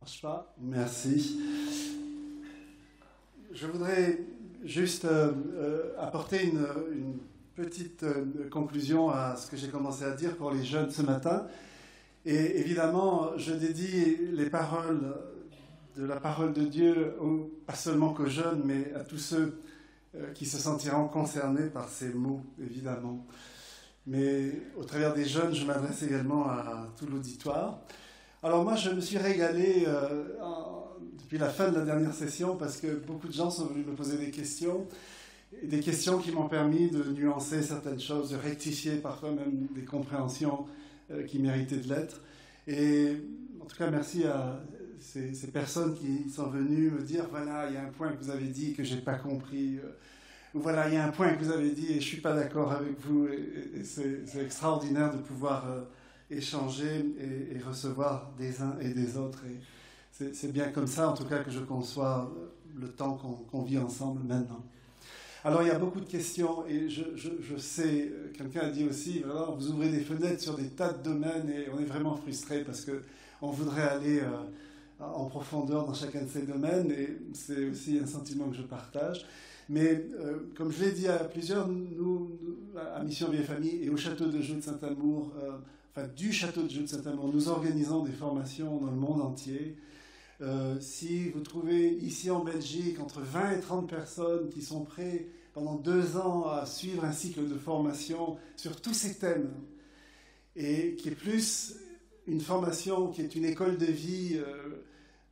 marche pas. Merci. Je voudrais juste apporter une petite conclusion à ce que j'ai commencé à dire pour les jeunes ce matin. Et évidemment, je dédie les paroles de la parole de Dieu, pas seulement qu'aux jeunes, mais à tous ceux qui se sentiront concernés par ces mots, évidemment. Mais au travers des jeunes, je m'adresse également à tout l'auditoire. Alors moi, je me suis régalé depuis la fin de la dernière session parce que beaucoup de gens sont venus me poser des questions qui m'ont permis de nuancer certaines choses, de rectifier parfois même des compréhensions qui méritaient de l'être. Et en tout cas, merci à ces personnes qui sont venues me dire, voilà, il y a un point que vous avez dit que je n'ai pas compris, ou voilà, il y a un point que vous avez dit et je ne suis pas d'accord avec vous. Et c'est extraordinaire de pouvoir échanger et recevoir des uns et des autres. Et c'est bien comme ça, en tout cas, que je conçois le temps qu'on vit ensemble maintenant. Alors, il y a beaucoup de questions et je sais, quelqu'un a dit aussi, voilà, vous ouvrez des fenêtres sur des tas de domaines et on est vraiment frustré parce qu'on voudrait aller en profondeur dans chacun de ces domaines et c'est aussi un sentiment que je partage. Mais comme je l'ai dit à plusieurs, nous à Mission Vieille Famille et au Château de Joux de Saint-Amour, du Château de Joux de Saint-Amour, nous organisons des formations dans le monde entier. Si vous trouvez ici en Belgique entre 20 et 30 personnes qui sont prêtes pendant 2 ans à suivre un cycle de formation sur tous ces thèmes, et qui est plus une formation qui est une école de vie,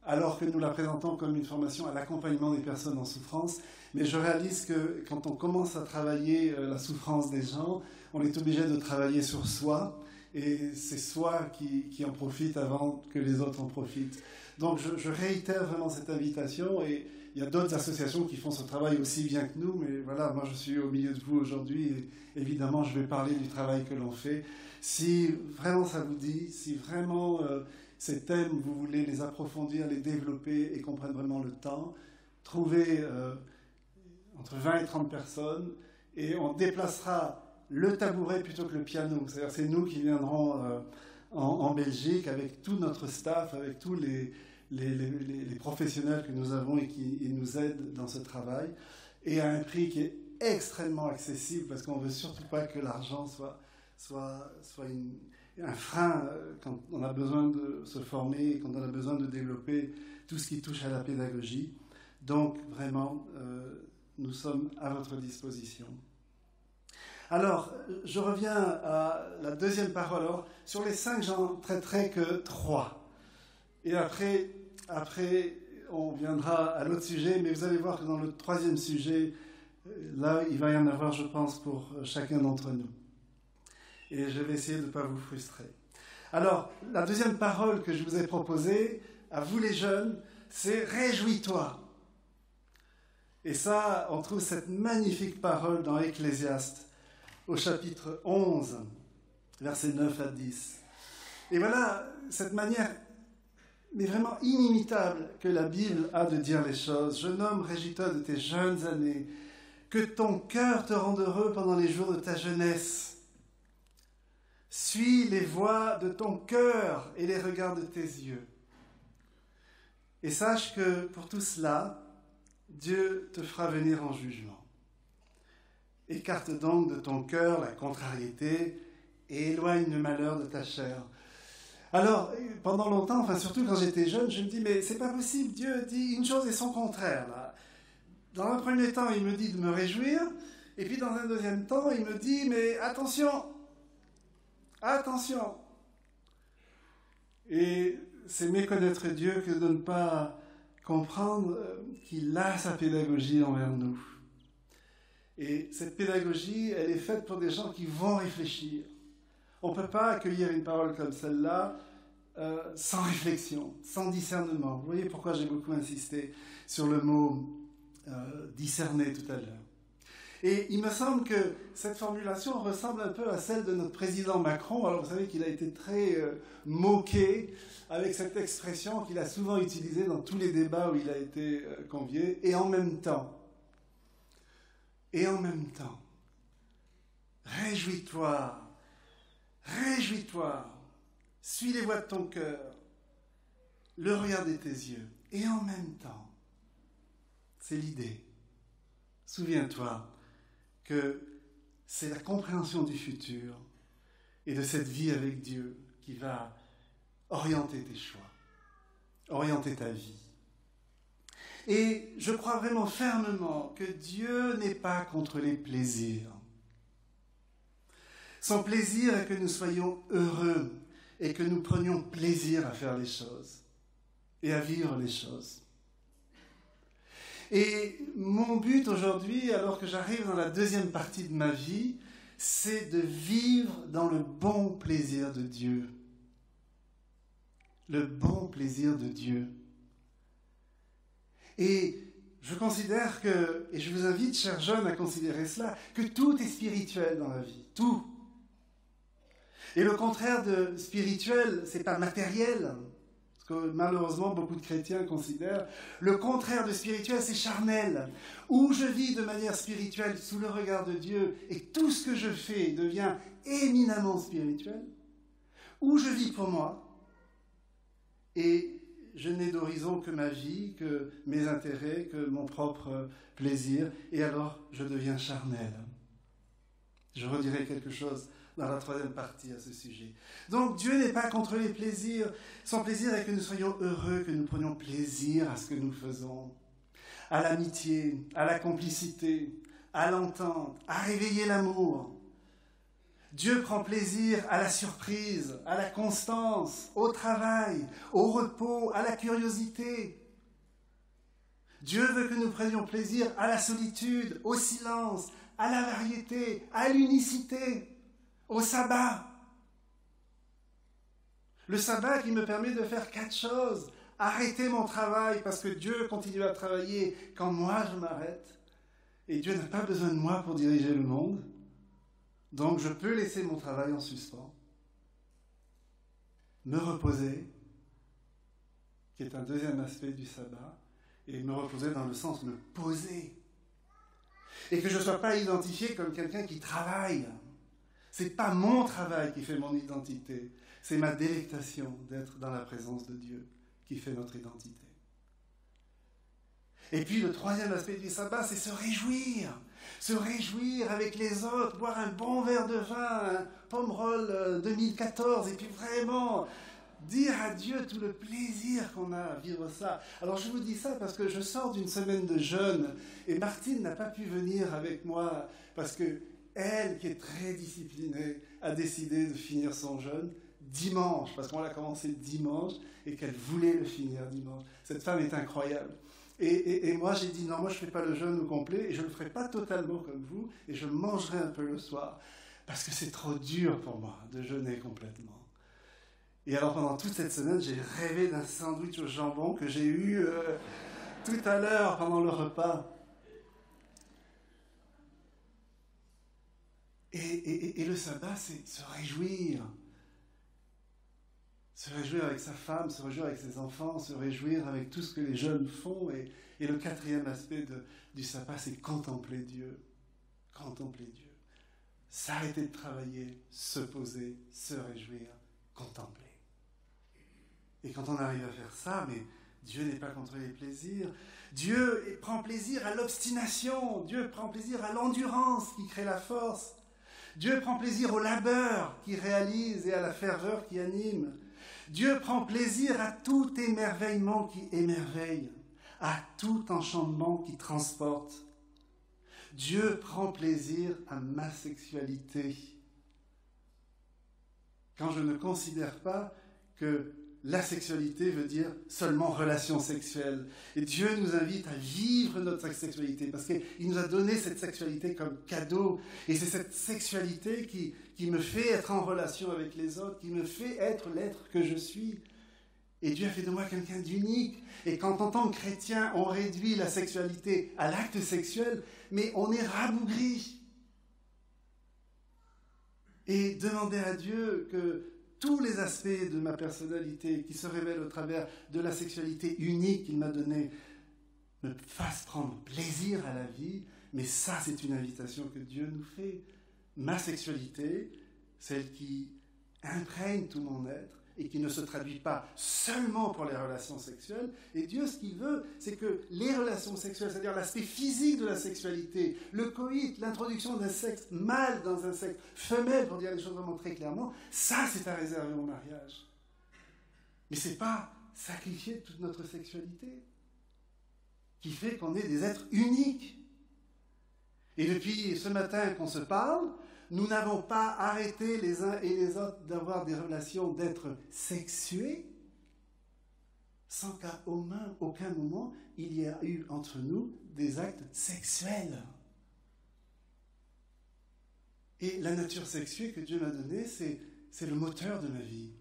alors que nous la présentons comme une formation à l'accompagnement des personnes en souffrance. Mais je réalise que quand on commence à travailler la souffrance des gens, on est obligé de travailler sur soi, et c'est soi qui en profite avant que les autres en profitent. Donc je réitère vraiment cette invitation et il y a d'autres associations qui font ce travail aussi bien que nous, mais voilà, moi je suis au milieu de vous aujourd'hui et évidemment je vais parler du travail que l'on fait. Si vraiment ça vous dit, si vraiment ces thèmes vous voulez les approfondir, les développer et qu'on prenne vraiment le temps, trouvez entre 20 et 30 personnes et on déplacera le tabouret plutôt que le piano. C'est-à-dire c'est nous qui viendrons en Belgique avec tout notre staff, avec tous les professionnels que nous avons et qui nous aident dans ce travail, et à un prix qui est extrêmement accessible parce qu'on ne veut surtout pas que l'argent soit un frein quand on a besoin de se former, quand on a besoin de développer tout ce qui touche à la pédagogie. Donc vraiment, nous sommes à votre disposition. Alors, je reviens à la deuxième parole. Alors, sur les 5, j'en traiterai que 3. Et après, on viendra à l'autre sujet, mais vous allez voir que dans le 3e sujet, là, il va y en avoir, je pense, pour chacun d'entre nous. Et je vais essayer de ne pas vous frustrer. Alors, la deuxième parole que je vous ai proposée, à vous les jeunes, c'est « Réjouis-toi ». Et ça, on trouve cette magnifique parole dans Ecclésiaste, au chapitre 11, versets 9 à 10. Et voilà cette manière, mais vraiment inimitable, que la Bible a de dire les choses. « Jeune homme, réjouis-toi de tes jeunes années, que ton cœur te rende heureux pendant les jours de ta jeunesse. Suis les voies de ton cœur et les regards de tes yeux. Et sache que pour tout cela, Dieu te fera venir en jugement. Écarte donc de ton cœur la contrariété et éloigne le malheur de ta chair. » Alors, pendant longtemps, surtout quand j'étais jeune, je me dis, mais c'est pas possible, Dieu dit une chose et son contraire. Là. Dans un premier temps, il me dit de me réjouir, et puis dans un deuxième temps, il me dit, mais attention, attention. Et c'est méconnaître Dieu que de ne pas comprendre qu'il a sa pédagogie envers nous. Et cette pédagogie, elle est faite pour des gens qui vont réfléchir. On ne peut pas accueillir une parole comme celle-là sans réflexion, sans discernement. Vous voyez pourquoi j'ai beaucoup insisté sur le mot discerner tout à l'heure. Et il me semble que cette formulation ressemble un peu à celle de notre président Macron. Alors vous savez qu'il a été très moqué avec cette expression qu'il a souvent utilisée dans tous les débats où il a été convié. Et en même temps, réjouis-toi, suis les voies de ton cœur, le regarder tes yeux. Et en même temps, c'est l'idée. Souviens-toi que c'est la compréhension du futur et de cette vie avec Dieu qui va orienter tes choix, orienter ta vie. Et je crois vraiment fermement que Dieu n'est pas contre les plaisirs. Son plaisir est que nous soyons heureux et que nous prenions plaisir à faire les choses et à vivre les choses. Et mon but aujourd'hui, alors que j'arrive dans la deuxième partie de ma vie, c'est de vivre dans le bon plaisir de Dieu. Le bon plaisir de Dieu. Et je considère que, et je vous invite, chers jeunes, à considérer cela, que tout est spirituel dans la vie. Tout. Et le contraire de spirituel, c'est pas matériel. Parce que malheureusement, beaucoup de chrétiens considèrent le contraire de spirituel, c'est charnel. Où je vis de manière spirituelle sous le regard de Dieu et tout ce que je fais devient éminemment spirituel. Où je vis pour moi et je n'ai d'horizon que ma vie, que mes intérêts, que mon propre plaisir, et alors je deviens charnel. Je redirai quelque chose dans la troisième partie à ce sujet. Donc Dieu n'est pas contre les plaisirs. Son plaisir est que nous soyons heureux, que nous prenions plaisir à ce que nous faisons, à l'amitié, à la complicité, à l'entente, à réveiller l'amour. Dieu prend plaisir à la surprise, à la constance, au travail, au repos, à la curiosité. Dieu veut que nous prenions plaisir à la solitude, au silence, à la variété, à l'unicité, au sabbat. Le sabbat qui me permet de faire 4 choses. Arrêter mon travail parce que Dieu continue à travailler quand moi je m'arrête. Et Dieu n'a pas besoin de moi pour diriger le monde. Donc je peux laisser mon travail en suspens, me reposer, qui est un deuxième aspect du sabbat, et me reposer dans le sens de me poser. Et que je ne sois pas identifié comme quelqu'un qui travaille. Ce n'est pas mon travail qui fait mon identité, c'est ma délectation d'être dans la présence de Dieu qui fait notre identité. Et puis le troisième aspect du sabbat, c'est se réjouir. Se réjouir avec les autres, boire un bon verre de vin, un Pomerol 2014, et puis vraiment dire à Dieu tout le plaisir qu'on a à vivre ça. Alors je vous dis ça parce que je sors d'une semaine de jeûne, et Martine n'a pas pu venir avec moi, parce que elle, qui est très disciplinée, a décidé de finir son jeûne dimanche, parce qu'on l'a commencé dimanche, et qu'elle voulait le finir dimanche. Cette femme est incroyable. Et moi, j'ai dit, non, moi, je ne fais pas le jeûne au complet, et je ne le ferai pas totalement comme vous, et je mangerai un peu le soir, parce que c'est trop dur pour moi de jeûner complètement. Et alors, pendant toute cette semaine, j'ai rêvé d'un sandwich au jambon que j'ai eu tout à l'heure pendant le repas. Et le sabbat, c'est se réjouir. Se réjouir avec sa femme, se réjouir avec ses enfants, se réjouir avec tout ce que les jeunes font. Et le quatrième aspect du sabbat, c'est contempler Dieu. Contempler Dieu. S'arrêter de travailler, se poser, se réjouir, contempler. Et quand on arrive à faire ça, mais Dieu n'est pas contre les plaisirs. Dieu prend plaisir à l'obstination. Dieu prend plaisir à l'endurance qui crée la force. Dieu prend plaisir au labeur qui réalise et à la ferveur qui anime. Dieu prend plaisir à tout émerveillement qui émerveille, à tout enchantement qui transporte. Dieu prend plaisir à ma sexualité. Quand je ne considère pas que la sexualité veut dire seulement relation sexuelle. Et Dieu nous invite à vivre notre sexualité parce qu'il nous a donné cette sexualité comme cadeau. Et c'est cette sexualité qui me fait être en relation avec les autres, qui me fait être l'être que je suis. Et Dieu a fait de moi quelqu'un d'unique. Et quand en tant que chrétien, on réduit la sexualité à l'acte sexuel, mais on est rabougri. Et demander à Dieu que tous les aspects de ma personnalité qui se révèlent au travers de la sexualité unique qu'il m'a donnée me fassent prendre plaisir à la vie. Mais ça, c'est une invitation que Dieu nous fait. Ma sexualité, celle qui imprègne tout mon être, et qui ne se traduit pas seulement pour les relations sexuelles. Et Dieu, ce qu'il veut, c'est que les relations sexuelles, c'est-à-dire l'aspect physique de la sexualité, le coït, l'introduction d'un sexe mâle dans un sexe femelle, pour dire les choses vraiment très clairement, ça, c'est à réserver au mariage. Mais ce n'est pas sacrifier toute notre sexualité qui fait qu'on est des êtres uniques. Et depuis ce matin qu'on se parle, nous n'avons pas arrêté les uns et les autres d'avoir des relations, d'être sexués, sans qu'à aucun moment il y ait eu entre nous des actes sexuels. Et la nature sexuée que Dieu m'a donnée, c'est le moteur de ma vie.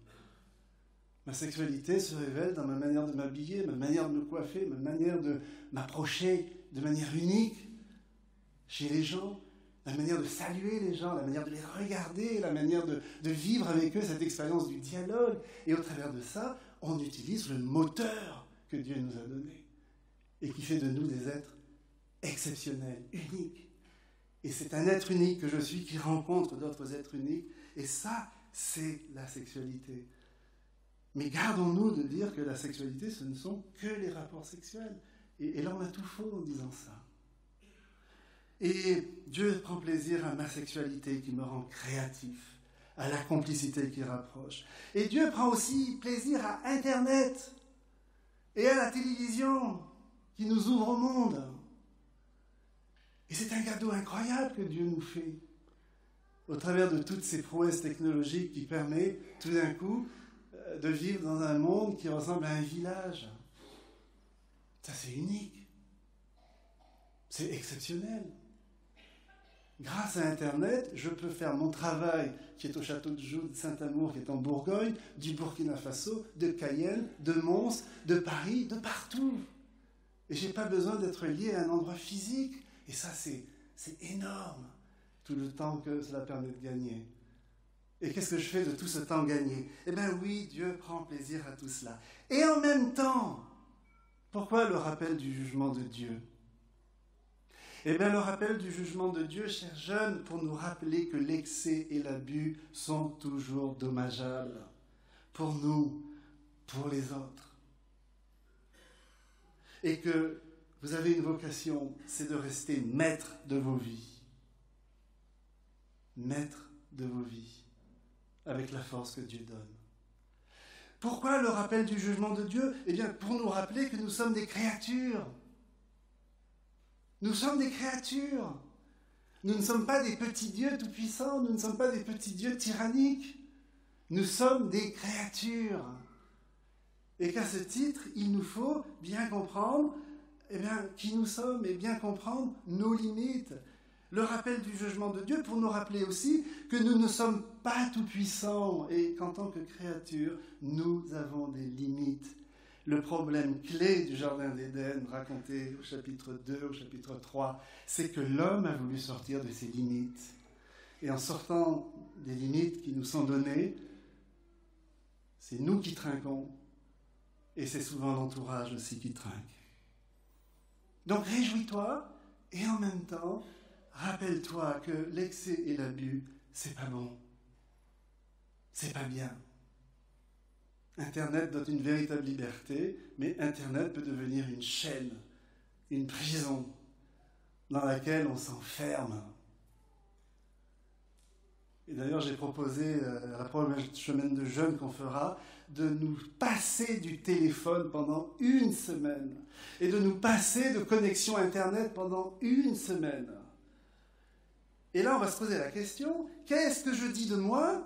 Ma sexualité se révèle dans ma manière de m'habiller, ma manière de me coiffer, ma manière de m'approcher de manière unique chez les gens, la manière de saluer les gens, la manière de les regarder, la manière de vivre avec eux cette expérience du dialogue. Et au travers de ça, on utilise le moteur que Dieu nous a donné et qui fait de nous des êtres exceptionnels, uniques. Et c'est un être unique que je suis qui rencontre d'autres êtres uniques. Et ça, c'est la sexualité. Mais gardons-nous de dire que la sexualité, ce ne sont que les rapports sexuels. Et là, on a tout faux en disant ça. Et Dieu prend plaisir à ma sexualité qui me rend créatif, à la complicité qui rapproche. Et Dieu prend aussi plaisir à Internet et à la télévision qui nous ouvre au monde. Et c'est un cadeau incroyable que Dieu nous fait au travers de toutes ces prouesses technologiques qui permettent tout d'un coup de vivre dans un monde qui ressemble à un village. Ça, c'est unique. C'est exceptionnel. Grâce à Internet, je peux faire mon travail qui est au château de Joux, de Saint-Amour, qui est en Bourgogne, du Burkina Faso, de Cayenne, de Mons, de Paris, de partout. Et je n'ai pas besoin d'être lié à un endroit physique. Et ça, c'est énorme, tout le temps que cela permet de gagner. Et qu'est-ce que je fais de tout ce temps gagné? Eh bien oui, Dieu prend plaisir à tout cela. Et en même temps, pourquoi le rappel du jugement de Dieu? Eh bien, le rappel du jugement de Dieu, chers jeunes, pour nous rappeler que l'excès et l'abus sont toujours dommageables pour nous, pour les autres. Et que vous avez une vocation, c'est de rester maître de vos vies. Maître de vos vies, avec la force que Dieu donne. Pourquoi le rappel du jugement de Dieu? Eh bien, pour nous rappeler que nous sommes des créatures. Nous sommes des créatures. Nous ne sommes pas des petits dieux tout-puissants, nous ne sommes pas des petits dieux tyranniques. Nous sommes des créatures. Et qu'à ce titre, il nous faut bien comprendre qui nous sommes et bien comprendre nos limites. Le rappel du jugement de Dieu pour nous rappeler aussi que nous ne sommes pas tout-puissants et qu'en tant que créatures, nous avons des limites. Le problème clé du Jardin d'Éden, raconté au chapitre 2, au chapitre 3, c'est que l'homme a voulu sortir de ses limites. Et en sortant des limites qui nous sont données, c'est nous qui trinquons, et c'est souvent l'entourage aussi qui trinque. Donc réjouis-toi, et en même temps, rappelle-toi que l'excès et l'abus, c'est pas bon. C'est pas bien. Internet donne une véritable liberté, mais Internet peut devenir une chaîne, une prison, dans laquelle on s'enferme. Et d'ailleurs, j'ai proposé à la première semaine de jeûne qu'on fera, de nous passer du téléphone pendant 1 semaine, et de nous passer de connexion Internet pendant 1 semaine. Et là, on va se poser la question, qu'est-ce que je dis de moi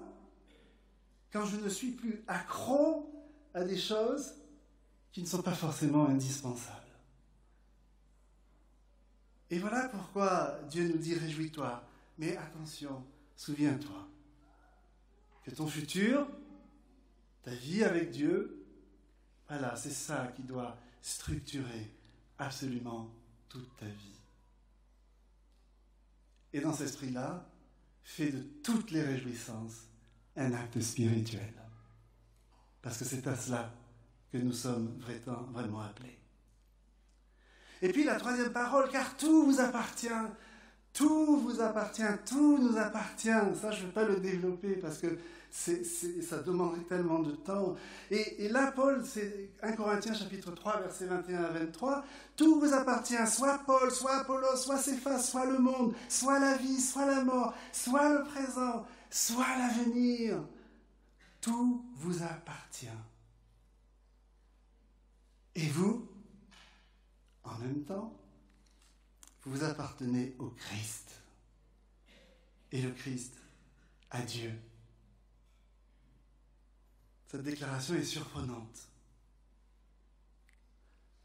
quand je ne suis plus accro à des choses qui ne sont pas forcément indispensables? Et voilà pourquoi Dieu nous dit « Réjouis-toi ». Mais attention, souviens-toi que ton futur, ta vie avec Dieu, voilà, c'est ça qui doit structurer absolument toute ta vie. Et dans cet esprit-là, fais de toutes les réjouissances un acte spirituel. Parce que c'est à cela que nous sommes vraiment appelés. Et puis la troisième parole, car tout vous appartient. Tout vous appartient, tout nous appartient. Ça, je ne vais pas le développer parce que ça demanderait tellement de temps. Et là, Paul, c'est 1 Corinthiens chapitre 3, versets 21 à 23. Tout vous appartient, soit Paul, soit Apollos, soit Céphas, soit le monde, soit la vie, soit la mort, soit le présent, soit l'avenir. Tout vous appartient. Et vous, en même temps, vous appartenez au Christ. Et le Christ à Dieu. Cette déclaration est surprenante.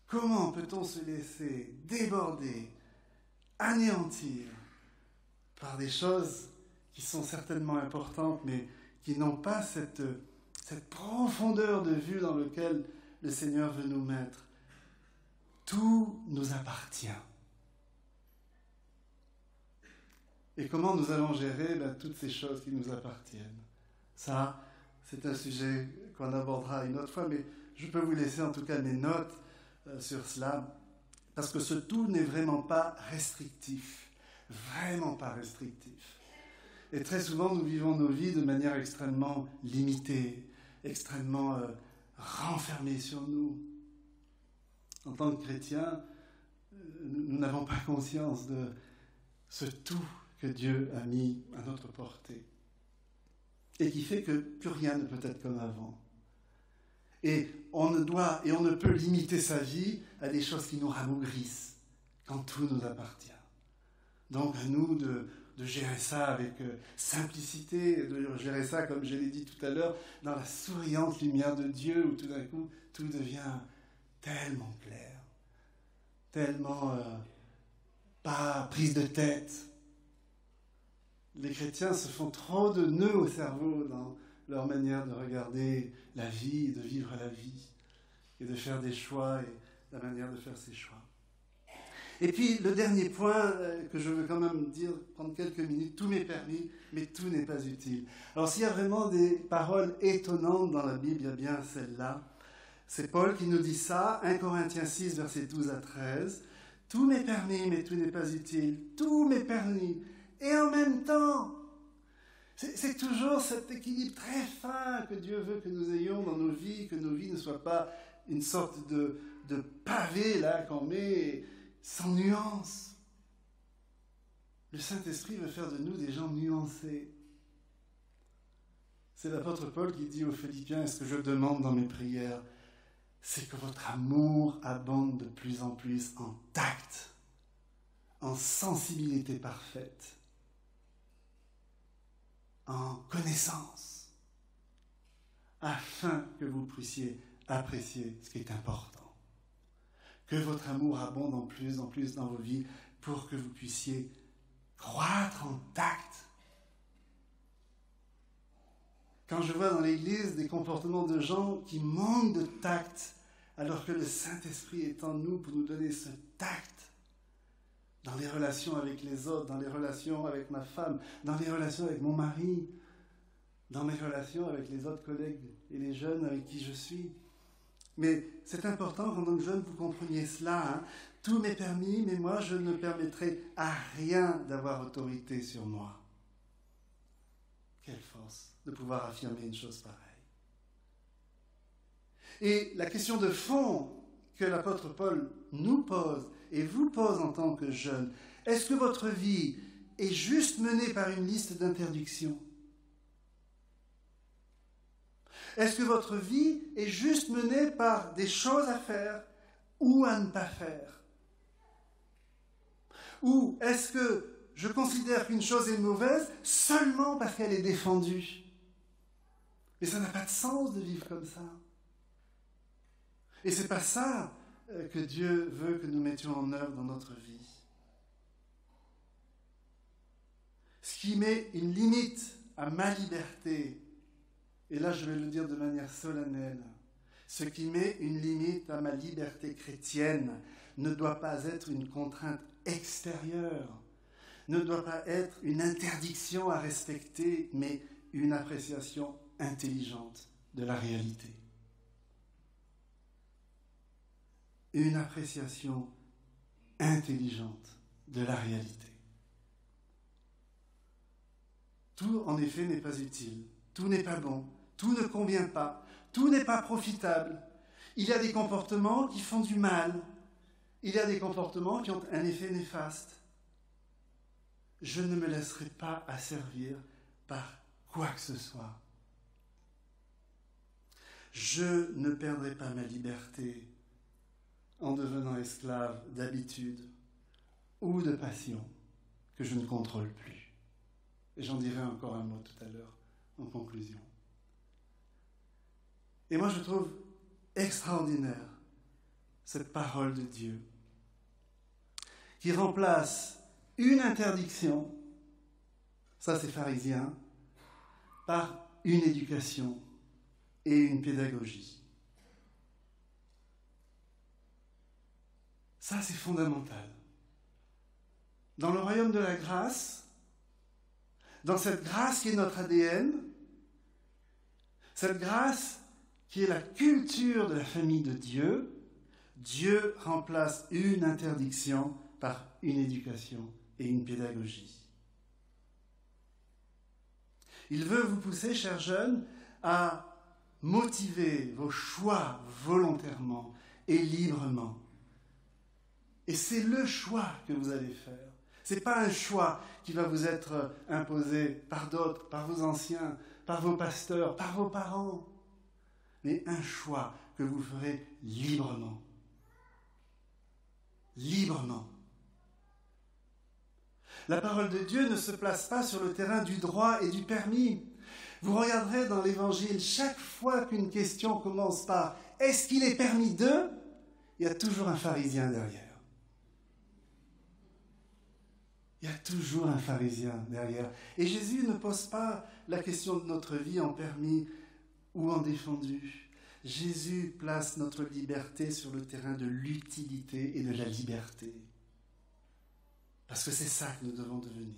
Comment peut-on se laisser déborder, anéantir par des choses qui sont certainement importantes, mais qui n'ont pas cette profondeur de vue dans laquelle le Seigneur veut nous mettre? Tout nous appartient. Et comment nous allons gérer toutes ces choses qui nous appartiennent? Ça, c'est un sujet qu'on abordera une autre fois, mais je peux vous laisser en tout cas mes notes sur cela, parce que ce tout n'est vraiment pas restrictif. Vraiment pas restrictif. Et très souvent, nous vivons nos vies de manière extrêmement limitée, extrêmement renfermée sur nous. En tant que chrétiens, nous n'avons pas conscience de ce tout que Dieu a mis à notre portée et qui fait que plus rien ne peut être comme avant. Et on ne peut limiter sa vie à des choses qui nous ramougrissent quand tout nous appartient. Donc à nous de gérer ça avec simplicité, de gérer ça, comme je l'ai dit tout à l'heure, dans la souriante lumière de Dieu, où tout d'un coup, tout devient tellement clair, tellement pas prise de tête. Les chrétiens se font trop de nœuds au cerveau dans leur manière de regarder la vie, de vivre la vie, et de faire des choix, et la manière de faire ses choix. Et puis, le dernier point que je veux quand même dire, prendre quelques minutes, tout m'est permis, mais tout n'est pas utile. Alors, s'il y a vraiment des paroles étonnantes dans la Bible, il y a bien celle-là. C'est Paul qui nous dit ça, 1 Corinthiens 6, versets 12 à 13. Tout m'est permis, mais tout n'est pas utile. Tout m'est permis. Et en même temps, c'est toujours cet équilibre très fin que Dieu veut que nous ayons dans nos vies, que nos vies ne soient pas une sorte de pavé là qu'on met sans nuance. Le Saint-Esprit veut faire de nous des gens nuancés. C'est l'apôtre Paul qui dit aux Philippiens, et ce que je demande dans mes prières, c'est que votre amour abonde de plus en plus en tact, en sensibilité parfaite, en connaissance, afin que vous puissiez apprécier ce qui est important. Que votre amour abonde en plus dans vos vies pour que vous puissiez croître en tact. Quand je vois dans l'Église des comportements de gens qui manquent de tact, alors que le Saint-Esprit est en nous pour nous donner ce tact, dans les relations avec les autres, dans les relations avec ma femme, dans les relations avec mon mari, dans mes relations avec les autres collègues et les jeunes avec qui je suis. Mais c'est important qu'en tant que jeune, vous compreniez cela. Hein. Tout m'est permis, mais moi, je ne permettrai à rien d'avoir autorité sur moi. Quelle force de pouvoir affirmer une chose pareille. Et la question de fond que l'apôtre Paul nous pose et vous pose en tant que jeune, est-ce que votre vie est juste menée par une liste d'interdictions? Est-ce que votre vie est juste menée par des choses à faire ou à ne pas faire? Ou est-ce que je considère qu'une chose est mauvaise seulement parce qu'elle est défendue? Mais ça n'a pas de sens de vivre comme ça. Et c'est pas ça que Dieu veut que nous mettions en œuvre dans notre vie. Ce qui met une limite à ma liberté, et là je vais le dire de manière solennelle, ce qui met une limite à ma liberté chrétienne ne doit pas être une contrainte extérieure, ne doit pas être une interdiction à respecter, mais une appréciation intelligente de la réalité. Une appréciation intelligente de la réalité. Tout, en effet, n'est pas utile. Tout n'est pas bon. Tout ne convient pas. Tout n'est pas profitable. Il y a des comportements qui font du mal. Il y a des comportements qui ont un effet néfaste. Je ne me laisserai pas asservir par quoi que ce soit. Je ne perdrai pas ma liberté en devenant esclave d'habitude ou de passion que je ne contrôle plus. Et j'en dirai encore un mot tout à l'heure en conclusion. Et moi je trouve extraordinaire cette parole de Dieu qui remplace une interdiction, ça c'est pharisien, par une éducation et une pédagogie. Ça c'est fondamental. Dans le royaume de la grâce, dans cette grâce qui est notre ADN, cette grâce qui est la culture de la famille de Dieu, Dieu remplace une interdiction par une éducation et une pédagogie. Il veut vous pousser, chers jeunes, à motiver vos choix volontairement et librement. Et c'est le choix que vous allez faire. Ce n'est pas un choix qui va vous être imposé par d'autres, par vos anciens, par vos pasteurs, par vos parents, mais un choix que vous ferez librement. Librement. La parole de Dieu ne se place pas sur le terrain du droit et du permis. Vous regarderez dans l'Évangile, chaque fois qu'une question commence par « Est-ce qu'il est permis de ?», il y a toujours un pharisien derrière. Il y a toujours un pharisien derrière. Et Jésus ne pose pas la question de notre vie en permis ou en défendu. Jésus place notre liberté sur le terrain de l'utilité et de la liberté. Parce que c'est ça que nous devons devenir.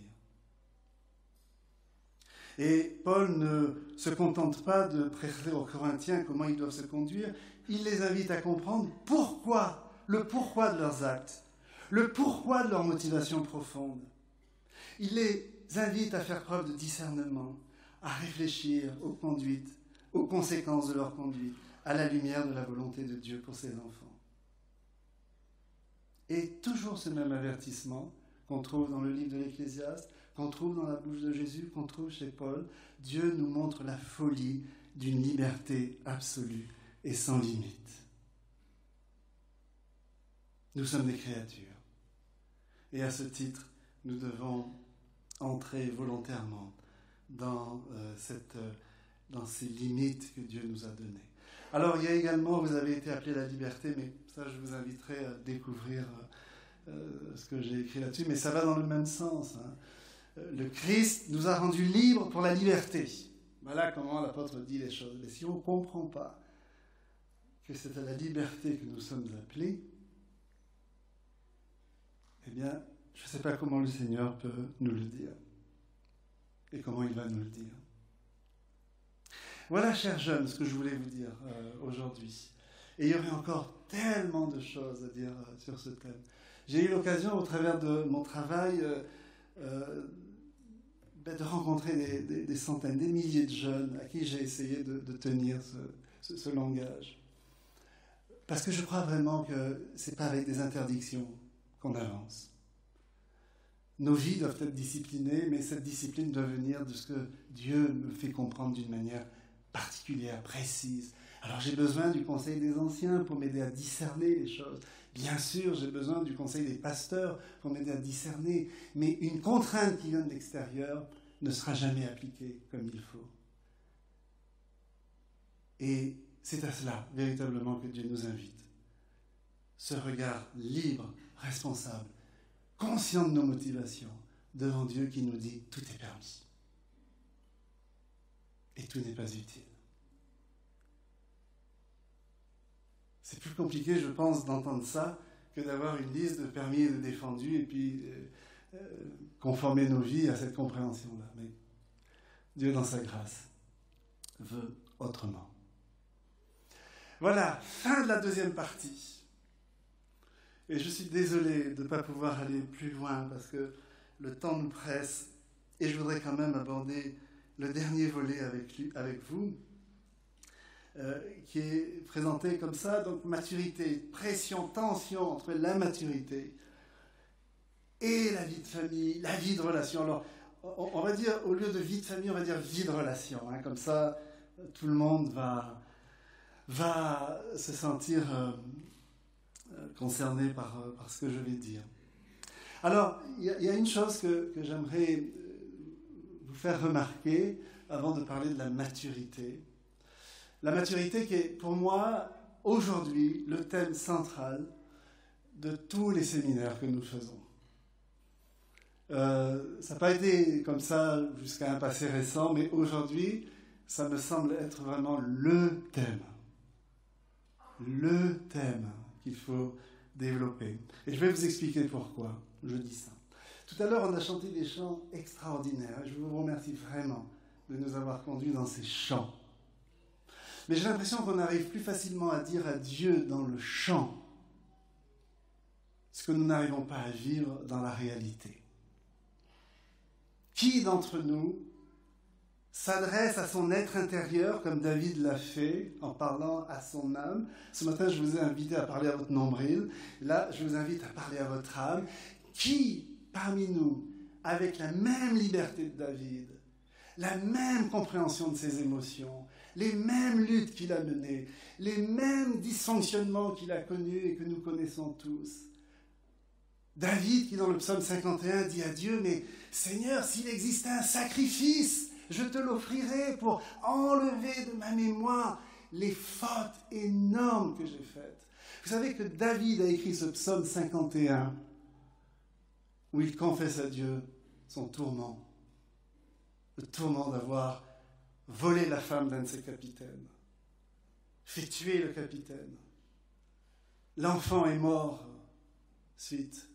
Et Paul ne se contente pas de prescrire aux Corinthiens comment ils doivent se conduire. Il les invite à comprendre le pourquoi de leurs actes, le pourquoi de leur motivation profonde. Il les invite à faire preuve de discernement, à réfléchir aux conduites, aux conséquences de leur conduite, à la lumière de la volonté de Dieu pour ses enfants. Et toujours ce même avertissement qu'on trouve dans le livre de l'Ecclésiaste, qu'on trouve dans la bouche de Jésus, qu'on trouve chez Paul, Dieu nous montre la folie d'une liberté absolue et sans limite. Nous sommes des créatures. Et à ce titre, nous devons entrer volontairement dans ces limites que Dieu nous a données. Alors, il y a également, vous avez été appelé à la liberté, mais ça, je vous inviterai à découvrir ce que j'ai écrit là-dessus, mais ça va dans le même sens. Le Christ nous a rendus libres pour la liberté. Voilà comment l'apôtre dit les choses. Mais si on ne comprend pas que c'est à la liberté que nous sommes appelés, eh bien, je ne sais pas comment le Seigneur peut nous le dire et comment il va nous le dire. Voilà, chers jeunes, ce que je voulais vous dire aujourd'hui. Et il y aurait encore tellement de choses à dire sur ce thème. J'ai eu l'occasion, au travers de mon travail, de rencontrer des centaines, des milliers de jeunes à qui j'ai essayé de tenir ce langage. Parce que je crois vraiment que ce n'est pas avec des interdictions qu'on avance. Nos vies doivent être disciplinées, mais cette discipline doit venir de ce que Dieu me fait comprendre d'une manière particulière, précise. Alors j'ai besoin du conseil des anciens pour m'aider à discerner les choses. Bien sûr, j'ai besoin du conseil des pasteurs pour m'aider à discerner. Mais une contrainte qui vient de l'extérieur ne sera jamais appliquée comme il faut. Et c'est à cela, véritablement, que Dieu nous invite. Ce regard libre, responsable, conscient de nos motivations, devant Dieu qui nous dit « tout est permis ». Et tout n'est pas utile. C'est plus compliqué, je pense, d'entendre ça que d'avoir une liste de permis et de défendus et puis conformer nos vies à cette compréhension-là. Mais Dieu, dans sa grâce, veut autrement. Voilà, fin de la deuxième partie. Et je suis désolé de ne pas pouvoir aller plus loin parce que le temps nous presse Et je voudrais quand même aborder le dernier volet avec vous, qui est présenté comme ça, donc maturité, pression, tension entre la maturité et la vie de famille, la vie de relation. Alors, on va dire, au lieu de vie de famille, on va dire vie de relation. Comme ça, tout le monde va se sentir concerné par ce que je vais dire. Alors, il y a une chose que j'aimerais vous faire remarquer avant de parler de la maturité. La maturité qui est, pour moi, aujourd'hui, le thème central de tous les séminaires que nous faisons. Ça n'a pas été comme ça jusqu'à un passé récent, mais aujourd'hui, ça me semble être vraiment le thème qu'il faut développer. Et je vais vous expliquer pourquoi je dis ça. Tout à l'heure, on a chanté des chants extraordinaires. Je vous remercie vraiment de nous avoir conduits dans ces chants. Mais j'ai l'impression qu'on arrive plus facilement à dire à Dieu dans le chant ce que nous n'arrivons pas à vivre dans la réalité. Qui d'entre nous s'adresse à son être intérieur comme David l'a fait en parlant à son âme? Ce matin, je vous ai invité à parler à votre nombril. Là, je vous invite à parler à votre âme. Qui parmi nous, avec la même liberté de David, la même compréhension de ses émotions, les mêmes luttes qu'il a menées, les mêmes dysfonctionnements qu'il a connus et que nous connaissons tous. David, qui dans le psaume 51 dit à Dieu, « Mais Seigneur, s'il existait un sacrifice, je te l'offrirai pour enlever de ma mémoire les fautes énormes que j'ai faites. » Vous savez que David a écrit ce psaume 51 où il confesse à Dieu son tourment. Le tourment d'avoir volé la femme d'un de ses capitaines, fait tuer le capitaine. L'enfant est mort suite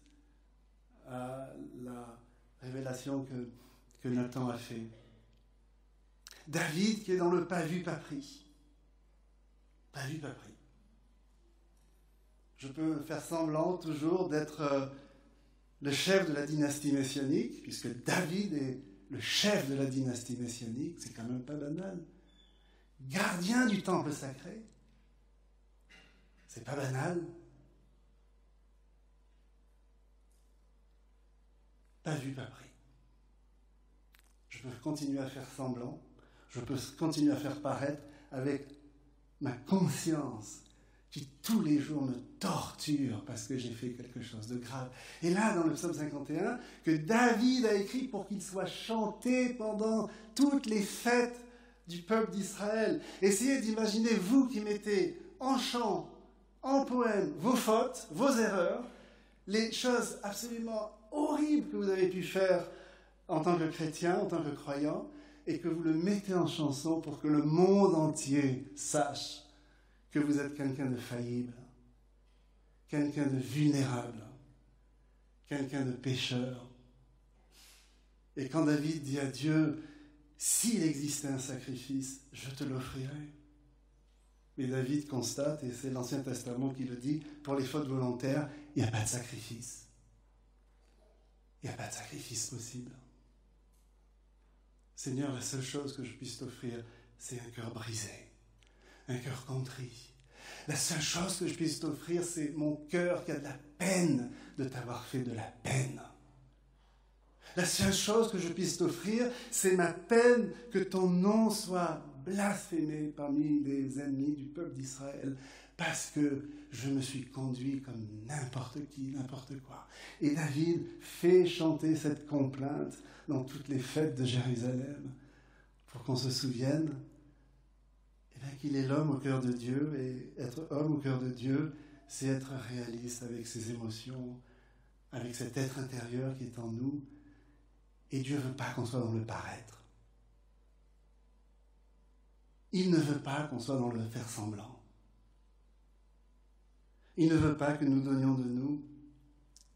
à la révélation que Nathan a fait. David qui est dans le pas vu, pas pris. Pas vu, pas pris. Je peux faire semblant toujours d'être le chef de la dynastie messianique, puisque David est le chef de la dynastie messianique, c'est quand même pas banal. Gardien du temple sacré, c'est pas banal. Pas vu, pas pris. Je peux continuer à faire semblant, je peux continuer à faire paraître avec ma conscience qui tous les jours me torture parce que j'ai fait quelque chose de grave. Et là, dans le psaume 51, que David a écrit pour qu'il soit chanté pendant toutes les fêtes du peuple d'Israël. Essayez d'imaginer, vous qui mettez en chant, en poème, vos fautes, vos erreurs, les choses absolument horribles que vous avez pu faire en tant que chrétien, en tant que croyant, et que vous le mettez en chanson pour que le monde entier sache que vous êtes quelqu'un de faillible, quelqu'un de vulnérable, quelqu'un de pécheur. Et quand David dit à Dieu, « S'il existait un sacrifice, je te l'offrirai. » Mais David constate, et c'est l'Ancien Testament qui le dit, pour les fautes volontaires, il n'y a pas de sacrifice. Il n'y a pas de sacrifice possible. Seigneur, la seule chose que je puisse t'offrir, c'est un cœur brisé, un cœur contrit. La seule chose que je puisse t'offrir, c'est mon cœur qui a de la peine de t'avoir fait de la peine. La seule chose que je puisse t'offrir, c'est ma peine que ton nom soit blasphémé parmi les ennemis du peuple d'Israël, parce que je me suis conduit comme n'importe qui, n'importe quoi. Et David fait chanter cette complainte dans toutes les fêtes de Jérusalem, pour qu'on se souvienne qu'il est l'homme au cœur de Dieu, et être homme au cœur de Dieu, c'est être réaliste avec ses émotions, avec cet être intérieur qui est en nous. Et Dieu ne veut pas qu'on soit dans le paraître. Il ne veut pas qu'on soit dans le faire semblant. Il ne veut pas que nous donnions de nous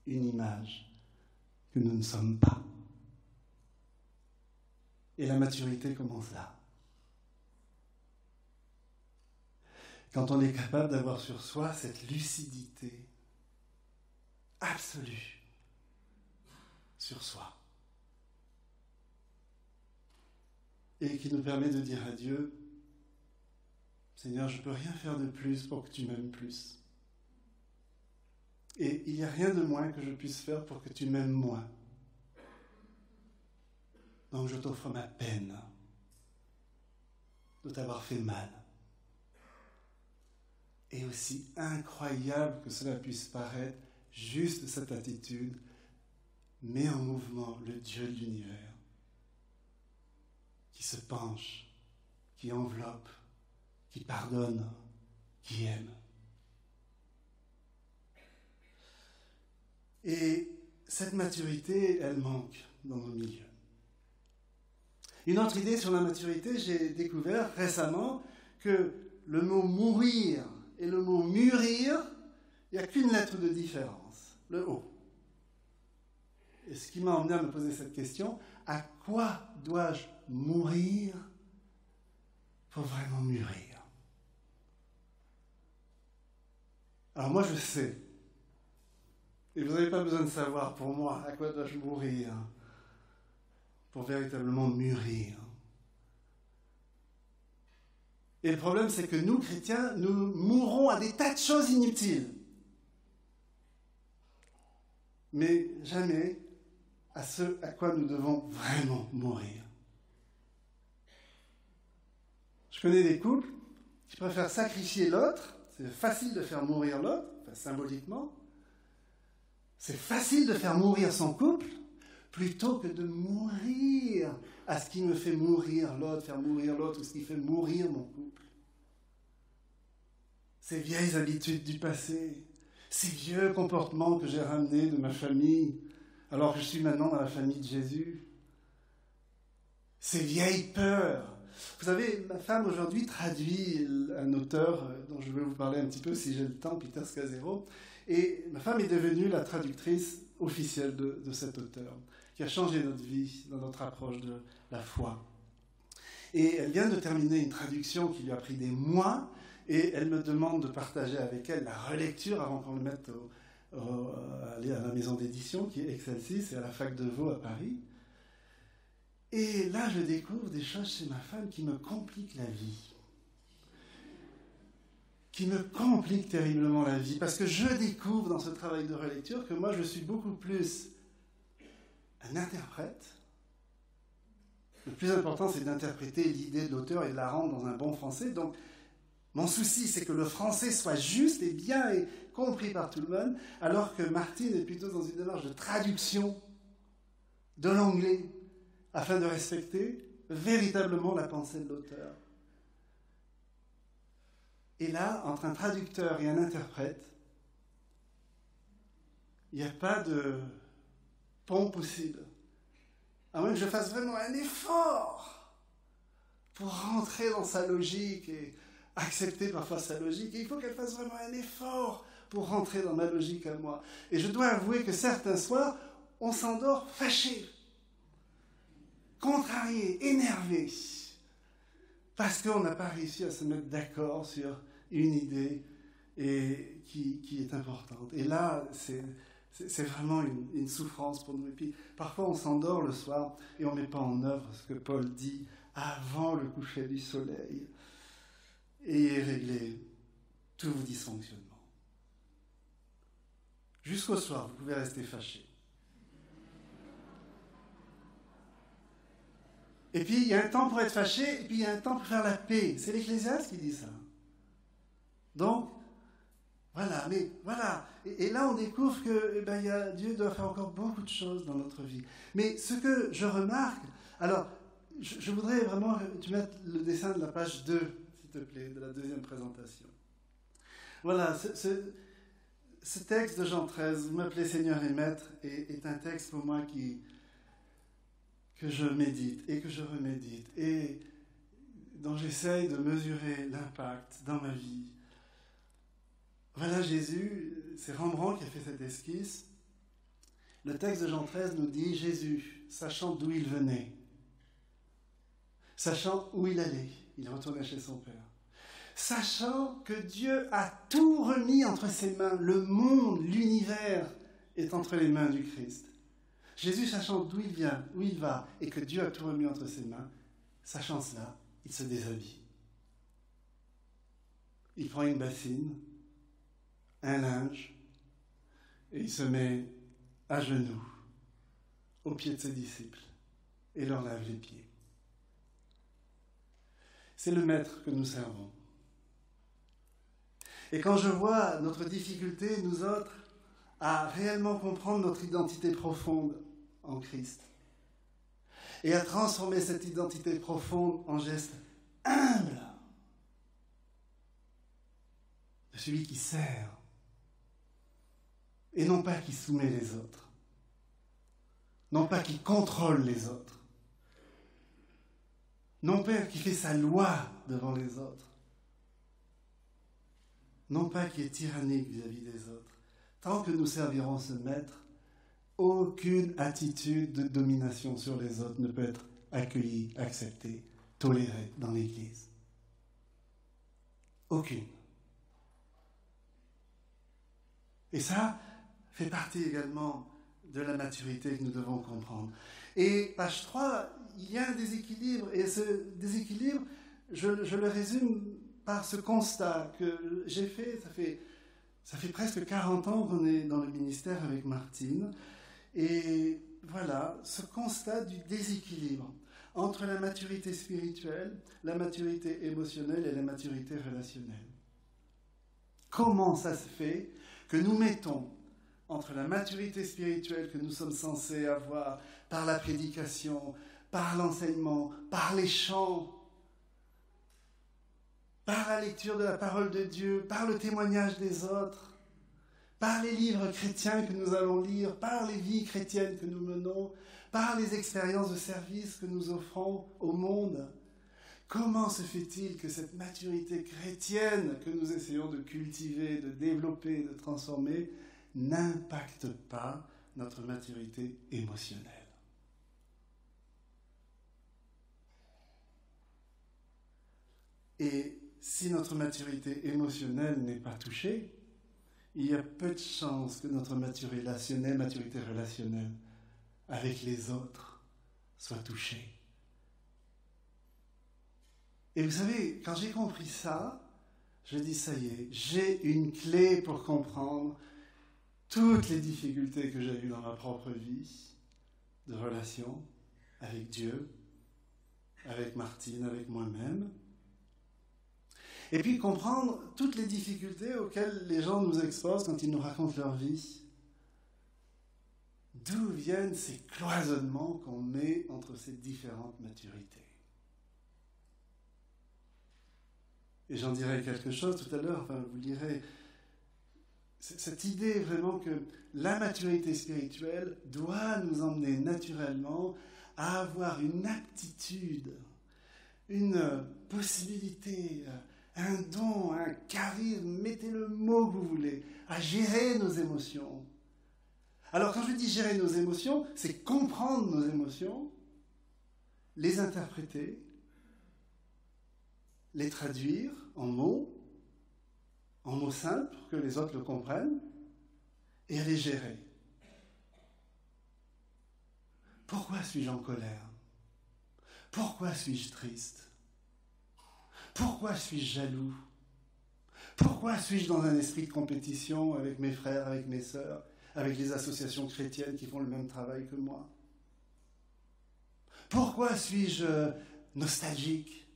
une image que nous ne sommes pas. Et la maturité commence là. Quand on est capable d'avoir sur soi cette lucidité absolue sur soi. et qui nous permet de dire à Dieu, Seigneur, je ne peux rien faire de plus pour que tu m'aimes plus. Et il n'y a rien de moins que je puisse faire pour que tu m'aimes moins. Donc je t'offre ma peine de t'avoir fait mal. Et aussi incroyable que cela puisse paraître, juste cette attitude met en mouvement le Dieu de l'univers, qui se penche, qui enveloppe, qui pardonne, qui aime. Et cette maturité, elle manque dans nos milieux. Une autre idée sur la maturité, j'ai découvert récemment que le mot mourir et le mot mûrir, il n'y a qu'une lettre de différence, le O. Et ce qui m'a emmené à me poser cette question, à quoi dois-je mourir pour vraiment mûrir? Alors moi je sais, et vous n'avez pas besoin de savoir pour moi à quoi dois-je mourir pour véritablement mûrir. Et le problème, c'est que nous, chrétiens, nous mourrons à des tas de choses inutiles. Mais jamais à ce à quoi nous devons vraiment mourir. Je connais des couples qui préfèrent sacrifier l'autre. C'est facile de faire mourir l'autre, enfin, symboliquement. C'est facile de faire mourir son couple, plutôt que de mourir à ce qui me fait mourir l'autre, faire mourir l'autre, ou ce qui fait mourir mon couple. Ces vieilles habitudes du passé, ces vieux comportements que j'ai ramenés de ma famille, alors que je suis maintenant dans la famille de Jésus. Ces vieilles peurs. Vous savez, ma femme aujourd'hui traduit un auteur dont je vais vous parler un petit peu si j'ai le temps, Peter Scazzero. Et ma femme est devenue la traductrice officielle de cet auteur, qui a changé notre vie dans notre approche de la foi. Et elle vient de terminer une traduction qui lui a pris des mois, et elle me demande de partager avec elle la relecture avant qu'on le mette à la maison d'édition, qui est Excelsis, et à la fac de Vaud à Paris. Et là, je découvre des choses chez ma femme qui me compliquent la vie. Qui me compliquent terriblement la vie. Parce que je découvre dans ce travail de relecture que moi, je suis beaucoup plus un interprète. Le plus important, c'est d'interpréter l'idée de l'auteur et de la rendre dans un bon français. Donc, mon souci, c'est que le français soit juste et bien et compris par tout le monde, alors que Martine est plutôt dans une démarche de traduction de l'anglais, afin de respecter véritablement la pensée de l'auteur. Et là, entre un traducteur et un interprète, il n'y a pas de pont possible. À moins que je fasse vraiment un effort pour rentrer dans sa logique et accepter parfois sa logique. Et il faut qu'elle fasse vraiment un effort pour rentrer dans ma logique à moi. Et je dois avouer que certains soirs, on s'endort fâché, contrarié, énervé, parce qu'on n'a pas réussi à se mettre d'accord sur une idée et qui est importante. Et là, c'est vraiment une souffrance pour nous. Et puis, parfois, on s'endort le soir et on ne met pas en œuvre ce que Paul dit avant le coucher du soleil. Et régler tous vos dysfonctionnements. Jusqu'au soir, vous pouvez rester fâché. Et puis, il y a un temps pour être fâché, et puis il y a un temps pour faire la paix. C'est l'Ecclésiaste qui dit ça. Donc, voilà, mais voilà. Et là, on découvre que Dieu doit faire encore beaucoup de choses dans notre vie. Mais ce que je remarque, alors, je voudrais vraiment que tu mettes le dessin de la page 2, s'il te plaît, de la deuxième présentation. Voilà, ce texte de Jean 13, vous m'appelez Seigneur et Maître, est un texte pour moi que je médite et que je remédite et dont j'essaye de mesurer l'impact dans ma vie. Voilà Jésus, c'est Rembrandt qui a fait cette esquisse. Le texte de Jean 13 nous dit Jésus, sachant d'où il venait, sachant où il allait, il retournait chez son Père. Sachant que Dieu a tout remis entre ses mains, le monde, l'univers est entre les mains du Christ. Jésus, sachant d'où il vient, où il va, et que Dieu a tout remis entre ses mains, sachant cela, il se déshabille. Il prend une bassine, un linge, et il se met à genoux, aux pieds de ses disciples, et leur lave les pieds. C'est le Maître que nous servons. Et quand je vois notre difficulté, nous autres, à réellement comprendre notre identité profonde en Christ, et à transformer cette identité profonde en geste humble de celui qui sert, et non pas qui soumet les autres, non pas qui contrôle les autres, non pas qui fait sa loi devant les autres, non pas qui est tyrannique vis-à-vis des autres. Tant que nous servirons ce Maître, aucune attitude de domination sur les autres ne peut être accueillie, acceptée, tolérée dans l'Église. Aucune. Et ça fait partie également de la maturité que nous devons comprendre. Et page 3, il y a un déséquilibre, et ce déséquilibre, je le résume par ce constat que j'ai fait, ça fait presque 40 ans qu'on est dans le ministère avec Martine, et voilà, ce constat du déséquilibre entre la maturité spirituelle, la maturité émotionnelle et la maturité relationnelle. Comment ça se fait que nous mettons entre la maturité spirituelle que nous sommes censés avoir par la prédication, par l'enseignement, par les chants, par la lecture de la parole de Dieu, par le témoignage des autres, par les livres chrétiens que nous allons lire, par les vies chrétiennes que nous menons, par les expériences de service que nous offrons au monde. Comment se fait-il que cette maturité chrétienne que nous essayons de cultiver, de développer, de transformer, n'impacte pas notre maturité émotionnelle? Et si notre maturité émotionnelle n'est pas touchée, il y a peu de chances que notre maturité relationnelle avec les autres soit touchée. Et vous savez, quand j'ai compris ça, je dis ça y est, j'ai une clé pour comprendre toutes les difficultés que j'ai eues dans ma propre vie de relation avec Dieu, avec Martine, avec moi-même. Et puis comprendre toutes les difficultés auxquelles les gens nous exposent quand ils nous racontent leur vie. D'où viennent ces cloisonnements qu'on met entre ces différentes maturités? Et j'en dirai quelque chose tout à l'heure, enfin vous lirez. Cette idée vraiment que la maturité spirituelle doit nous emmener naturellement à avoir une aptitude, une possibilité, un don, un charisme, mettez le mot que vous voulez, à gérer nos émotions. Alors quand je dis gérer nos émotions, c'est comprendre nos émotions, les interpréter, les traduire en mots simples pour que les autres le comprennent, et à les gérer. Pourquoi suis-je en colère? Pourquoi suis-je triste? Pourquoi suis-je jaloux? Pourquoi suis-je dans un esprit de compétition avec mes frères, avec mes sœurs, avec les associations chrétiennes qui font le même travail que moi? Pourquoi suis-je nostalgique?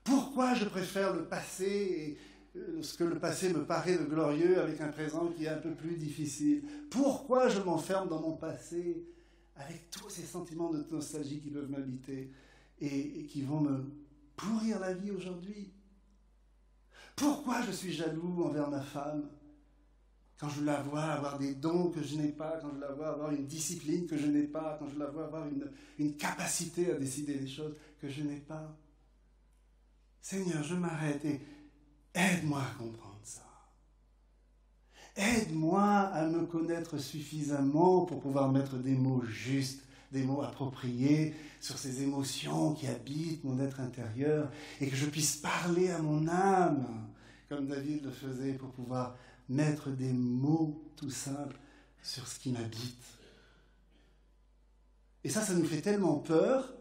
Pourquoi je préfère le passé et ce que le passé me paraît de glorieux avec un présent qui est un peu plus difficile? Pourquoi je m'enferme dans mon passé avec tous ces sentiments de nostalgie qui peuvent m'habiter et qui vont me pourrir la vie aujourd'hui? Pourquoi je suis jaloux envers ma femme quand je la vois avoir des dons que je n'ai pas, quand je la vois avoir une discipline que je n'ai pas, quand je la vois avoir une capacité à décider des choses que je n'ai pas? Seigneur, je m'arrête et aide-moi à comprendre ça. Aide-moi à me connaître suffisamment pour pouvoir mettre des mots justes, des mots appropriés sur ces émotions qui habitent mon être intérieur et que je puisse parler à mon âme, comme David le faisait, pour pouvoir mettre des mots tout simples sur ce qui m'habite. Et ça nous fait tellement peur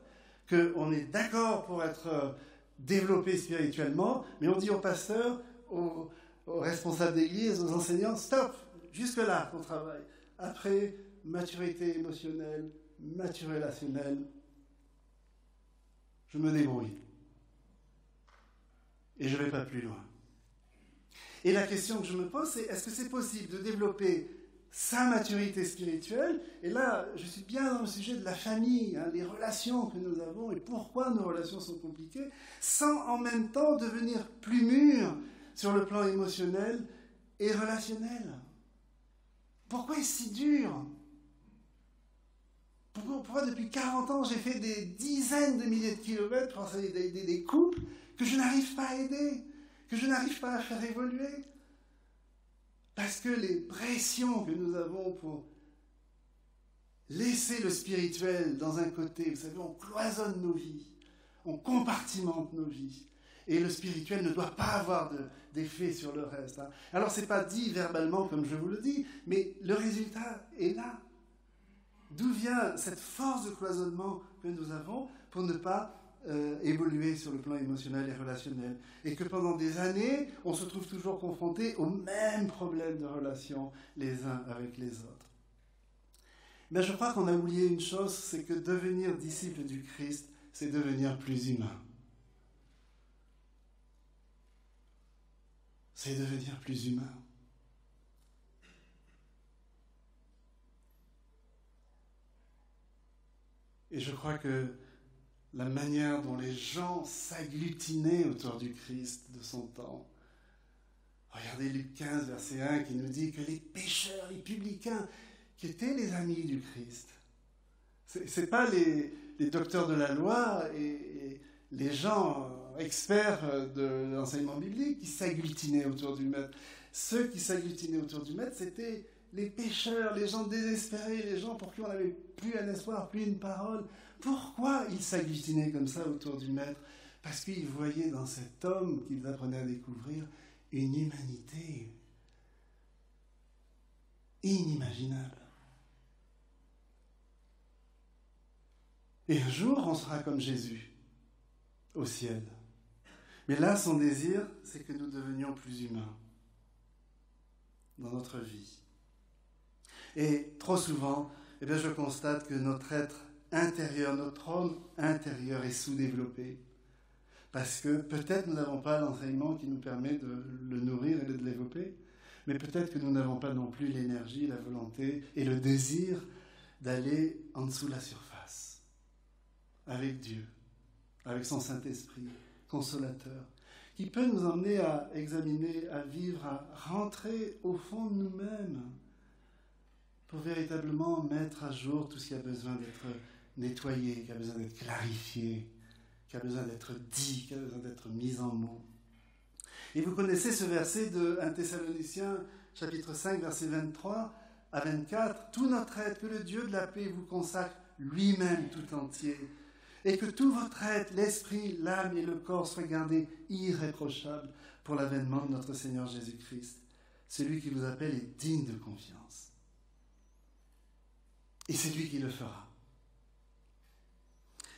qu'on est d'accord pour être développé spirituellement, mais on dit aux pasteurs, aux responsables d'église, aux enseignants, stop, jusque-là ton travail. Après, maturité émotionnelle, maturité relationnelle, je me débrouille. Et je ne vais pas plus loin. Et la question que je me pose, c'est est-ce que c'est possible de développer sa maturité spirituelle? Et là, je suis bien dans le sujet de la famille, les relations que nous avons et pourquoi nos relations sont compliquées, sans en même temps devenir plus mûrs sur le plan émotionnel et relationnel. Pourquoi est-ce si dur? Pourquoi depuis 40 ans, j'ai fait des dizaines de milliers de kilomètres pour aider des couples que je n'arrive pas à aider, que je n'arrive pas à faire évoluer? Parce que les pressions que nous avons pour laisser le spirituel dans un côté, vous savez, on cloisonne nos vies, on compartimente nos vies. Et le spirituel ne doit pas avoir d'effet sur le reste. Alors, ce n'est pas dit verbalement comme je vous le dis, mais le résultat est là. D'où vient cette force de cloisonnement que nous avons pour ne pas évoluer sur le plan émotionnel et relationnel. Et que pendant des années, on se trouve toujours confronté aux mêmes problèmes de relation les uns avec les autres. Mais je crois qu'on a oublié une chose, c'est que devenir disciple du Christ, c'est devenir plus humain. C'est devenir plus humain. Et je crois que la manière dont les gens s'agglutinaient autour du Christ de son temps. Regardez Luc 15, verset 1, qui nous dit que les pécheurs, les publicains, qui étaient les amis du Christ, ce n'est pas les docteurs de la loi et les gens experts de l'enseignement biblique qui s'agglutinaient autour du maître. Ceux qui s'agglutinaient autour du maître, c'était les pécheurs, les gens désespérés, les gens pour qui on n'avait plus un espoir, plus une parole. Pourquoi ils s'agglutinaient comme ça autour du maître? Parce qu'ils voyaient dans cet homme qu'ils apprenaient à découvrir une humanité inimaginable. Et un jour, on sera comme Jésus, au ciel. Mais là, son désir, c'est que nous devenions plus humains dans notre vie. Et trop souvent, je constate que notre être intérieur, notre homme intérieur est sous-développé. Parce que peut-être nous n'avons pas l'enseignement qui nous permet de le nourrir et de le développer, mais peut-être que nous n'avons pas non plus l'énergie, la volonté et le désir d'aller en dessous de la surface, avec Dieu, avec son Saint-Esprit, consolateur, qui peut nous emmener à examiner, à vivre, à rentrer au fond de nous-mêmes, pour véritablement mettre à jour tout ce qui a besoin d'être nettoyé, qui a besoin d'être clarifié, qui a besoin d'être dit, qui a besoin d'être mis en mots. Et vous connaissez ce verset de 1 Thessaloniciens, chapitre 5, versets 23 à 24. « Tout notre être, que le Dieu de la paix vous consacre lui-même tout entier, et que tout votre être, l'esprit, l'âme et le corps soient gardés irréprochables pour l'avènement de notre Seigneur Jésus-Christ. Celui qui vous appelle est digne de confiance. Et c'est lui qui le fera. »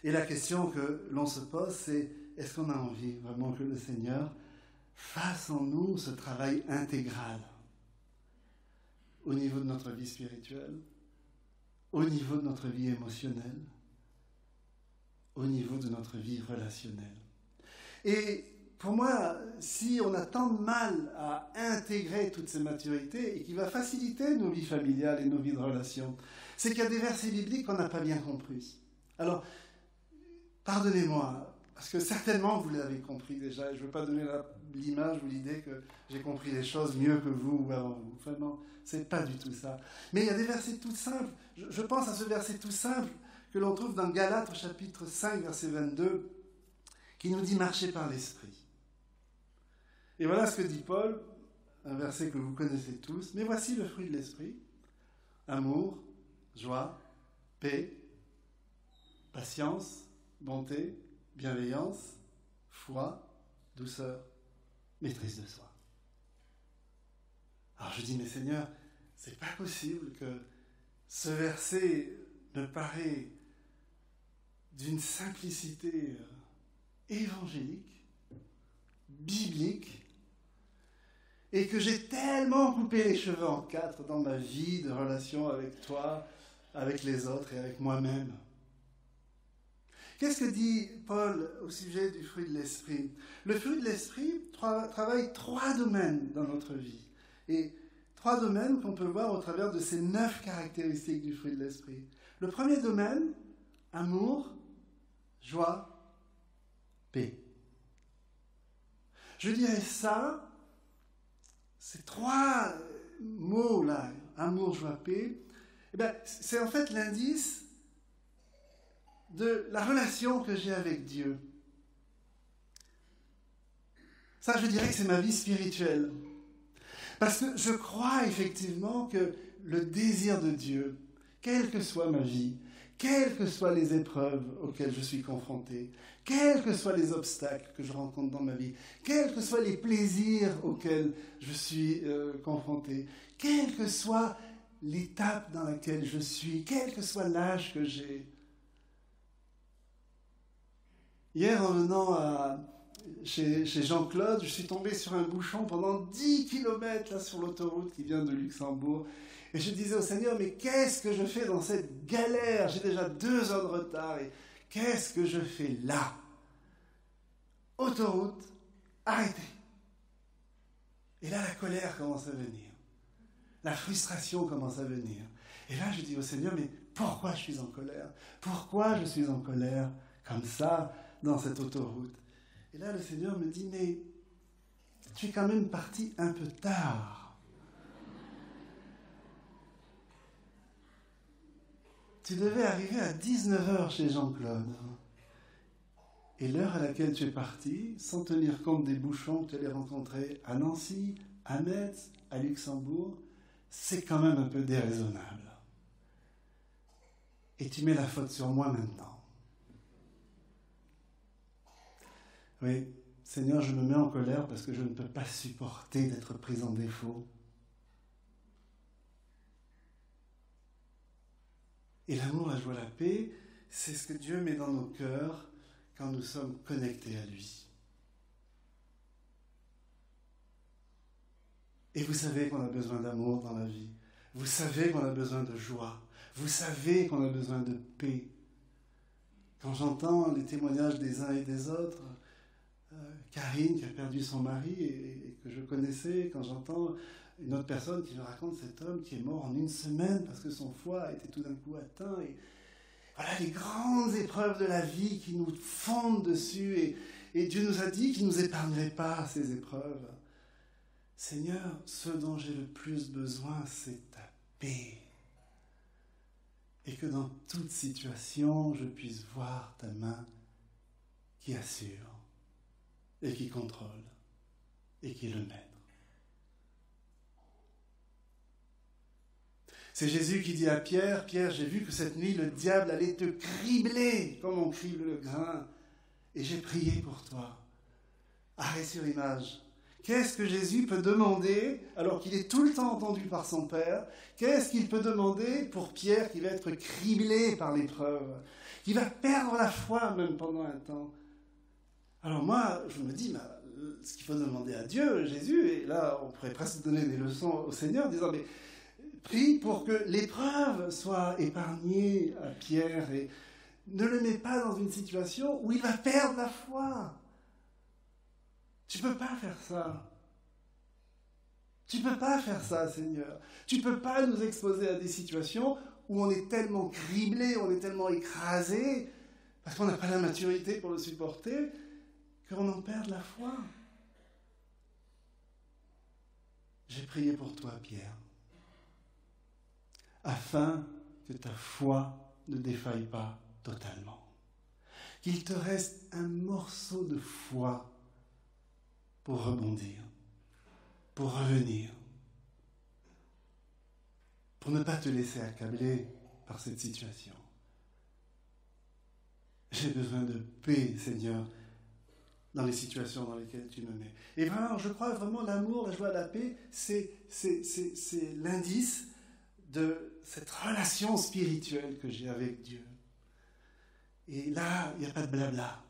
Et la question que l'on se pose, c'est est-ce qu'on a envie vraiment que le Seigneur fasse en nous ce travail intégral au niveau de notre vie spirituelle, au niveau de notre vie émotionnelle, au niveau de notre vie relationnelle. Et pour moi, si on a tant de mal à intégrer toutes ces maturités et qui va faciliter nos vies familiales et nos vies de relations, c'est qu'il y a des versets bibliques qu'on n'a pas bien compris. Alors, pardonnez-moi, parce que certainement vous l'avez compris déjà, et je ne veux pas donner l'image ou l'idée que j'ai compris les choses mieux que vous ou avant vous. Vraiment, ce n'est pas du tout ça. Mais il y a des versets tout simples. Je pense à ce verset tout simple que l'on trouve dans Galates, chapitre 5, verset 22, qui nous dit « Marchez par l'Esprit ». Et voilà ce que dit Paul, un verset que vous connaissez tous. « Mais voici le fruit de l'Esprit, amour, joie, paix, patience, bonté, bienveillance, foi, douceur, maîtrise de soi. » Alors je dis, mais Seigneur, c'est pas possible que ce verset me paraît d'une simplicité évangélique, biblique, et que j'ai tellement coupé les cheveux en quatre dans ma vie de relation avec toi, avec les autres et avec moi-même. Qu'est-ce que dit Paul au sujet du fruit de l'esprit? Le fruit de l'esprit travaille 3 domaines dans notre vie. Et 3 domaines qu'on peut voir au travers de ces 9 caractéristiques du fruit de l'esprit. Le premier domaine, amour, joie, paix. Je dirais ça, ces 3 mots-là, amour, joie, paix, eh bien, c'est en fait l'indice de la relation que j'ai avec Dieu. Ça, je dirais que c'est ma vie spirituelle. Parce que je crois effectivement que le désir de Dieu, quelle que soit ma vie, quelles que soient les épreuves auxquelles je suis confronté, quels que soient les obstacles que je rencontre dans ma vie, quels que soient les plaisirs auxquels je suis confronté, quelle que soit l'étape dans laquelle je suis, quel que soit l'âge que j'ai. Hier, en venant chez Jean-Claude, je suis tombé sur un bouchon pendant 10 km là, sur l'autoroute qui vient de Luxembourg. Et je disais au Seigneur, mais qu'est-ce que je fais dans cette galère? J'ai déjà 2 heures de retard. Et qu'est-ce que je fais là? Autoroute, arrêtez. Et là, la colère commence à venir. La frustration commence à venir. Et là, je dis au Seigneur, mais pourquoi je suis en colère? Pourquoi je suis en colère comme ça dans cette autoroute? Et là, le Seigneur me dit, mais tu es quand même parti un peu tard. Tu devais arriver à 19h chez Jean-Claude. Et l'heure à laquelle tu es parti, sans tenir compte des bouchons que tu allais rencontrer à Nancy, à Metz, à Luxembourg, c'est quand même un peu déraisonnable. Et tu mets la faute sur moi maintenant. Oui, Seigneur, je me mets en colère parce que je ne peux pas supporter d'être pris en défaut. Et l'amour, la joie, la paix, c'est ce que Dieu met dans nos cœurs quand nous sommes connectés à lui. Et vous savez qu'on a besoin d'amour dans la vie. Vous savez qu'on a besoin de joie. Vous savez qu'on a besoin de paix. Quand j'entends les témoignages des uns et des autres, Karine qui a perdu son mari et que je connaissais, quand j'entends une autre personne qui me raconte cet homme qui est mort en 1 semaine parce que son foie a été tout d'un coup atteint. Et voilà les grandes épreuves de la vie qui nous fondent dessus. Et Dieu nous a dit qu'il ne nous épargnerait pas ces épreuves. Seigneur, ce dont j'ai le plus besoin, c'est ta paix. Et que dans toute situation, je puisse voir ta main qui assure, et qui contrôle, et qui est le maître. C'est Jésus qui dit à Pierre, « Pierre, j'ai vu que cette nuit, le diable allait te cribler comme on crible le grain, et j'ai prié pour toi. » Arrêt sur image. Qu'est-ce que Jésus peut demander, alors qu'il est tout le temps entendu par son Père? Qu'est-ce qu'il peut demander pour Pierre qui va être criblé par l'épreuve, qui va perdre la foi même pendant un temps? Alors moi, je me dis, ce qu'il faut demander à Dieu, Jésus, et là, on pourrait presque donner des leçons au Seigneur, en disant, mais prie pour que l'épreuve soit épargnée à Pierre, et ne le mets pas dans une situation où il va perdre la foi. Tu ne peux pas faire ça. Tu ne peux pas faire ça, Seigneur. Tu ne peux pas nous exposer à des situations où on est tellement criblé, on est tellement écrasé, parce qu'on n'a pas la maturité pour le supporter, qu'on en perde la foi. J'ai prié pour toi, Pierre, afin que ta foi ne défaille pas totalement. Qu'il te reste un morceau de foi pour rebondir, pour revenir, pour ne pas te laisser accabler par cette situation. J'ai besoin de paix, Seigneur, dans les situations dans lesquelles tu me mets. Et vraiment, je crois vraiment l'amour, la joie, la paix, c'est l'indice de cette relation spirituelle que j'ai avec Dieu. Et là, il n'y a pas de blabla.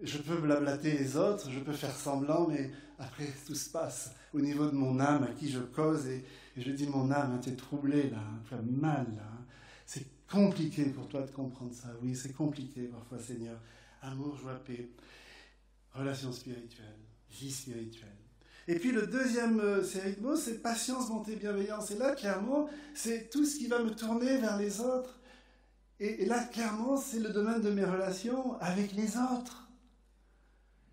Je peux blablater les autres, je peux faire semblant, mais après, tout se passe au niveau de mon âme à qui je cause. Et je dis, mon âme, t'es troublée là, tu as mal là. C'est compliqué pour toi de comprendre ça. Oui, c'est compliqué parfois, Seigneur. Amour, joie, paix, relation spirituelle, vie spirituelle. Et puis le deuxième série de mots, c'est patience, bonté, bienveillance. Et là, clairement, c'est tout ce qui va me tourner vers les autres. Et là, clairement, c'est le domaine de mes relations avec les autres.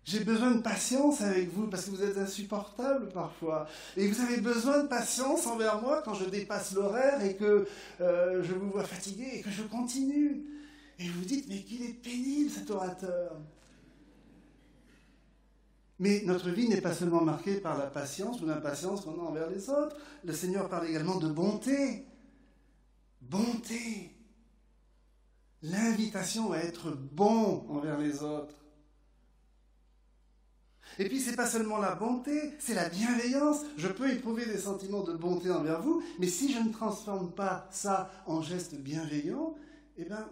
J'ai besoin de patience avec vous parce que vous êtes insupportable parfois. Et vous avez besoin de patience envers moi quand je dépasse l'horaire et que je vous vois fatigué et que je continue. Et vous dites, mais qu'il est pénible cet orateur. Mais notre vie n'est pas seulement marquée par la patience ou l'impatience qu'on a envers les autres. Le Seigneur parle également de bonté. Bonté. L'invitation à être bon envers les autres. Et puis, c'est pas seulement la bonté, c'est la bienveillance. Je peux éprouver des sentiments de bonté envers vous, mais si je ne transforme pas ça en geste bienveillant, eh bien,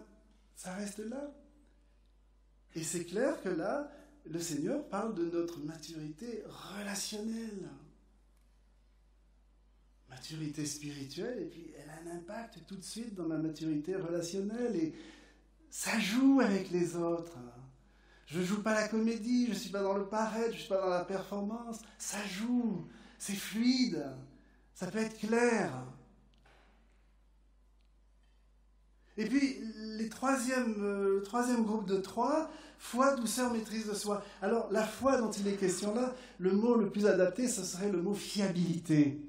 ça reste là. Et c'est clair que là, le Seigneur parle de notre maturité relationnelle. Maturité spirituelle, et puis elle a un impact tout de suite dans ma maturité relationnelle. Et ça joue avec les autres. Je ne joue pas la comédie, je ne suis pas dans le paraître, je ne suis pas dans la performance. Ça joue, c'est fluide, ça peut être clair. Et puis, le troisième groupe de 3, foi, douceur, maîtrise de soi. Alors, la foi dont il est question là, le mot le plus adapté, ce serait le mot fiabilité.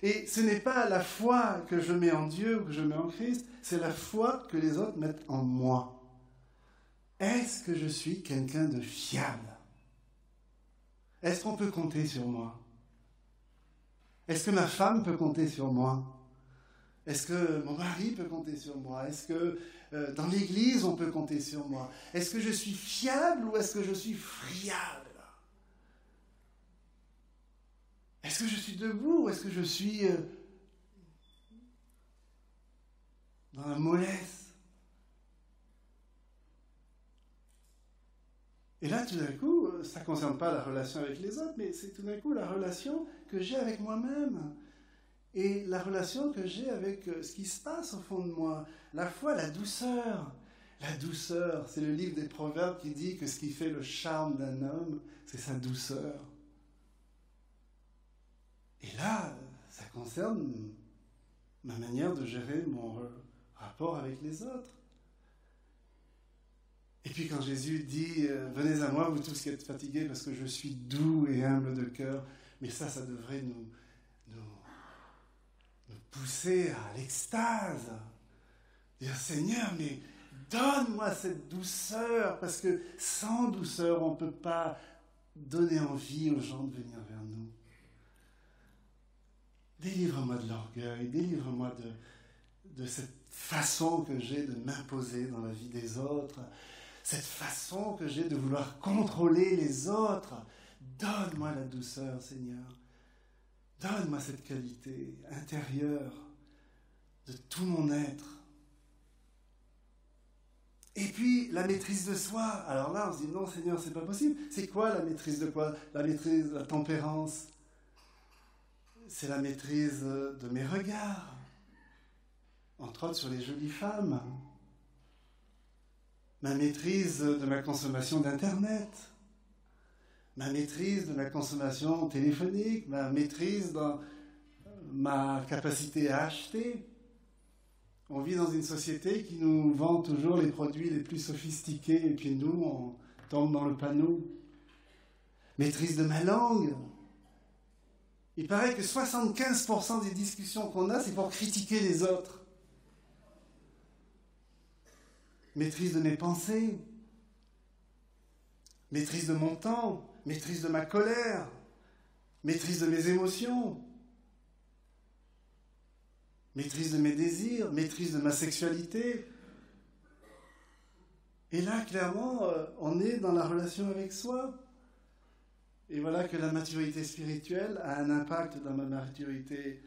Et ce n'est pas la foi que je mets en Dieu ou que je mets en Christ, c'est la foi que les autres mettent en moi. Est-ce que je suis quelqu'un de fiable? Est-ce qu'on peut compter sur moi? Est-ce que ma femme peut compter sur moi? Est-ce que mon mari peut compter sur moi? Est-ce que dans l'église on peut compter sur moi? Est-ce que je suis fiable ou est-ce que je suis friable? Est-ce que je suis debout ou est-ce que je suis dans la mollesse? Et là, tout d'un coup, ça ne concerne pas la relation avec les autres, mais c'est tout d'un coup la relation que j'ai avec moi-même. Et la relation que j'ai avec ce qui se passe au fond de moi. La foi, la douceur. La douceur, c'est le livre des Proverbes qui dit que ce qui fait le charme d'un homme, c'est sa douceur. Et là, ça concerne ma manière de gérer mon rapport avec les autres. Et puis quand Jésus dit « Venez à moi, vous tous qui êtes fatigués, parce que je suis doux et humble de cœur », mais ça devrait nous pousser à l'extase. Dire « Seigneur, mais donne-moi cette douceur, parce que sans douceur, on ne peut pas donner envie aux gens de venir vers nous. Délivre-moi de l'orgueil, délivre-moi de cette façon que j'ai de m'imposer dans la vie des autres, cette façon que j'ai de vouloir contrôler les autres. Donne-moi la douceur, Seigneur. Donne-moi cette qualité intérieure de tout mon être. Et puis, la maîtrise de soi. Alors là, on se dit, non, Seigneur, c'est pas possible. C'est quoi la maîtrise de quoi? La maîtrise de la tempérance. C'est la maîtrise de mes regards. Entre autres sur les jolies femmes. Ma maîtrise de ma consommation d'Internet. Ma maîtrise de ma consommation téléphonique. Ma maîtrise dans ma capacité à acheter. On vit dans une société qui nous vend toujours les produits les plus sophistiqués et puis nous, on tombe dans le panneau. Maîtrise de ma langue. Il paraît que 75% des discussions qu'on a, c'est pour critiquer les autres. Maîtrise de mes pensées. Maîtrise de mon temps. Maîtrise de ma colère. Maîtrise de mes émotions. Maîtrise de mes désirs, maîtrise de ma sexualité. Et là, clairement, on est dans la relation avec soi. Et voilà que la maturité spirituelle a un impact dans ma maturité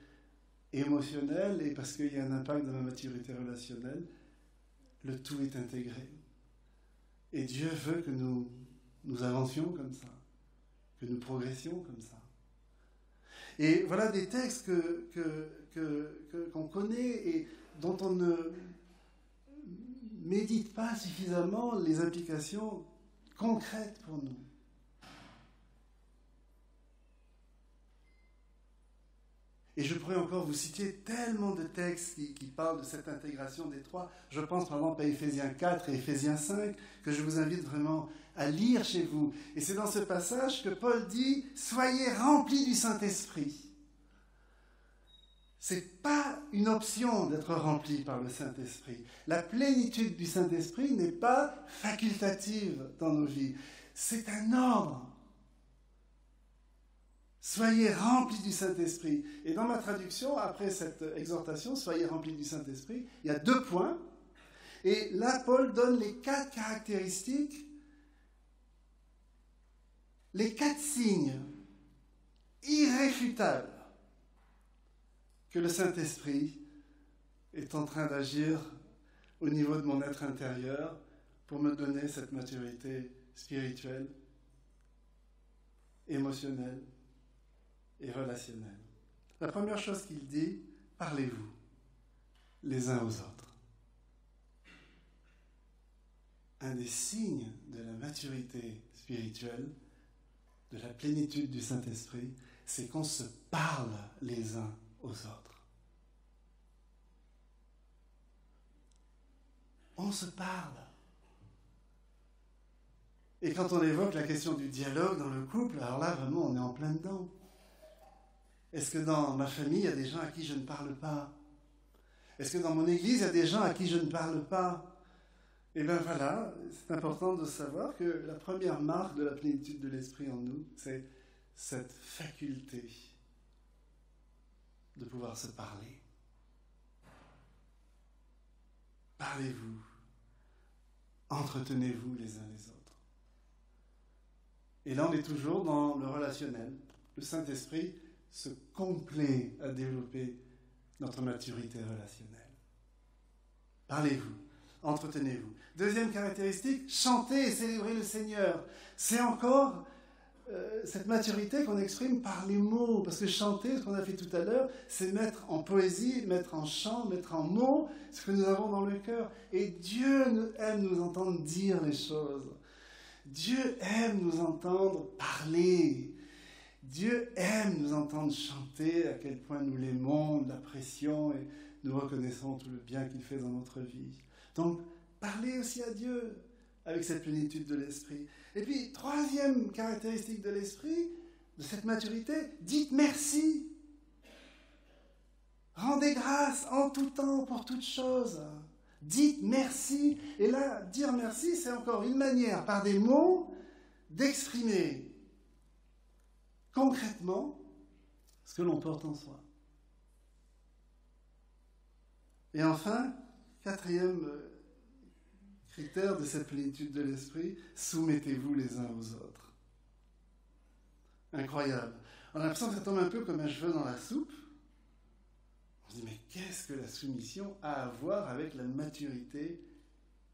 émotionnel et parce qu'il y a un impact dans ma maturité relationnelle, le tout est intégré. Et Dieu veut que nous avancions comme ça, que nous progressions comme ça. Et voilà des textes qu'on connaît et dont on ne médite pas suffisamment les implications concrètes pour nous. Et je pourrais encore vous citer tellement de textes qui parlent de cette intégration des trois. Je pense par exemple à Éphésiens 4 et Éphésiens 5, que je vous invite vraiment à lire chez vous. Et c'est dans ce passage que Paul dit « Soyez remplis du Saint-Esprit ». Ce n'est pas une option d'être rempli par le Saint-Esprit. La plénitude du Saint-Esprit n'est pas facultative dans nos vies. C'est un ordre. Soyez remplis du Saint-Esprit. Et dans ma traduction, après cette exhortation, soyez remplis du Saint-Esprit, il y a 2 points. Et là, Paul donne les 4 caractéristiques, les 4 signes irréfutables que le Saint-Esprit est en train d'agir au niveau de mon être intérieur pour me donner cette maturité spirituelle, émotionnelle et relationnelle. La première chose qu'il dit, parlez-vous les uns aux autres. Un des signes de la maturité spirituelle, de la plénitude du Saint-Esprit, c'est qu'on se parle les uns aux autres. On se parle. Et quand on évoque la question du dialogue dans le couple, alors là, vraiment, on est en plein dedans. Est-ce que dans ma famille, il y a des gens à qui je ne parle pas? Est-ce que dans mon église, il y a des gens à qui je ne parle pas? Eh bien voilà, c'est important de savoir que la première marque de la plénitude de l'Esprit en nous, c'est cette faculté de pouvoir se parler. Parlez-vous, entretenez-vous les uns les autres. Et là, on est toujours dans le relationnel. Le Saint-Esprit se complaît à développer notre maturité relationnelle. Parlez-vous, entretenez-vous. Deuxième caractéristique, chantez et célébrez le Seigneur. C'est encore cette maturité qu'on exprime par les mots. Parce que chanter, ce qu'on a fait tout à l'heure, c'est mettre en poésie, mettre en chant, mettre en mots ce que nous avons dans le cœur. Et Dieu aime nous entendre dire les choses. Dieu aime nous entendre parler. Dieu aime nous entendre chanter, à quel point nous l'aimons, nous l'apprécions et nous reconnaissons tout le bien qu'il fait dans notre vie. Donc, parlez aussi à Dieu avec cette plénitude de l'Esprit. Et puis, troisième caractéristique de l'Esprit, de cette maturité, dites merci. Rendez grâce en tout temps pour toutes choses. Dites merci. Et là, dire merci, c'est encore une manière, par des mots, d'exprimer concrètement ce que l'on porte en soi. Et enfin, quatrième critère de cette plénitude de l'Esprit, soumettez-vous les uns aux autres. Incroyable. On a l'impression que ça tombe un peu comme un cheveu dans la soupe. On se dit, mais qu'est-ce que la soumission a à voir avec la maturité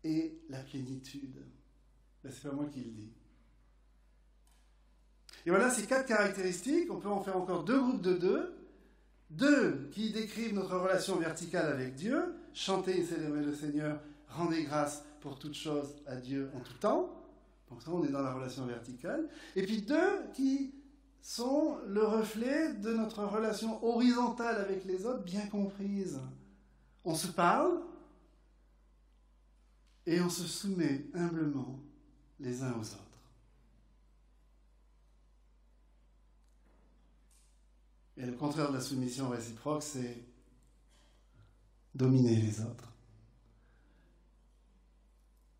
et la plénitude? Ben, c'est pas moi qui le dis. Et voilà ces 4 caractéristiques. On peut en faire encore 2 groupes de 2. 2 qui décrivent notre relation verticale avec Dieu. Chantez et célébrez le Seigneur. Rendez grâce pour toutes choses à Dieu en tout temps. Donc ça, on est dans la relation verticale. Et puis 2 qui sont le reflet de notre relation horizontale avec les autres, bien comprise. On se parle et on se soumet humblement les uns aux autres. Et le contraire de la soumission réciproque, c'est dominer les autres.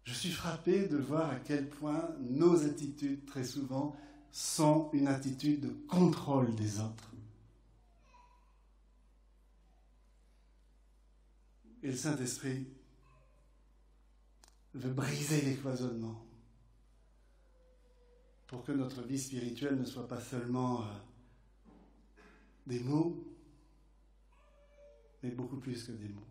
Je suis frappé de voir à quel point nos attitudes, très souvent, sont une attitude de contrôle des autres. Et le Saint-Esprit veut briser les cloisonnements pour que notre vie spirituelle ne soit pas seulement des mots, mais beaucoup plus que des mots.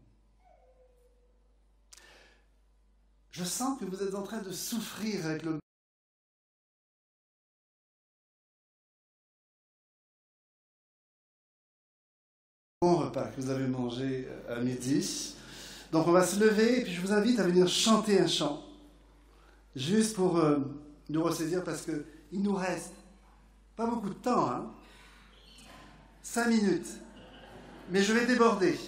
Je sens que vous êtes en train de souffrir avec le bon repas que vous avez mangé à midi. Donc on va se lever et puis je vous invite à venir chanter un chant. Juste pour nous ressaisir parce qu'il nous reste pas beaucoup de temps, hein? 5 minutes. Mais je vais déborder.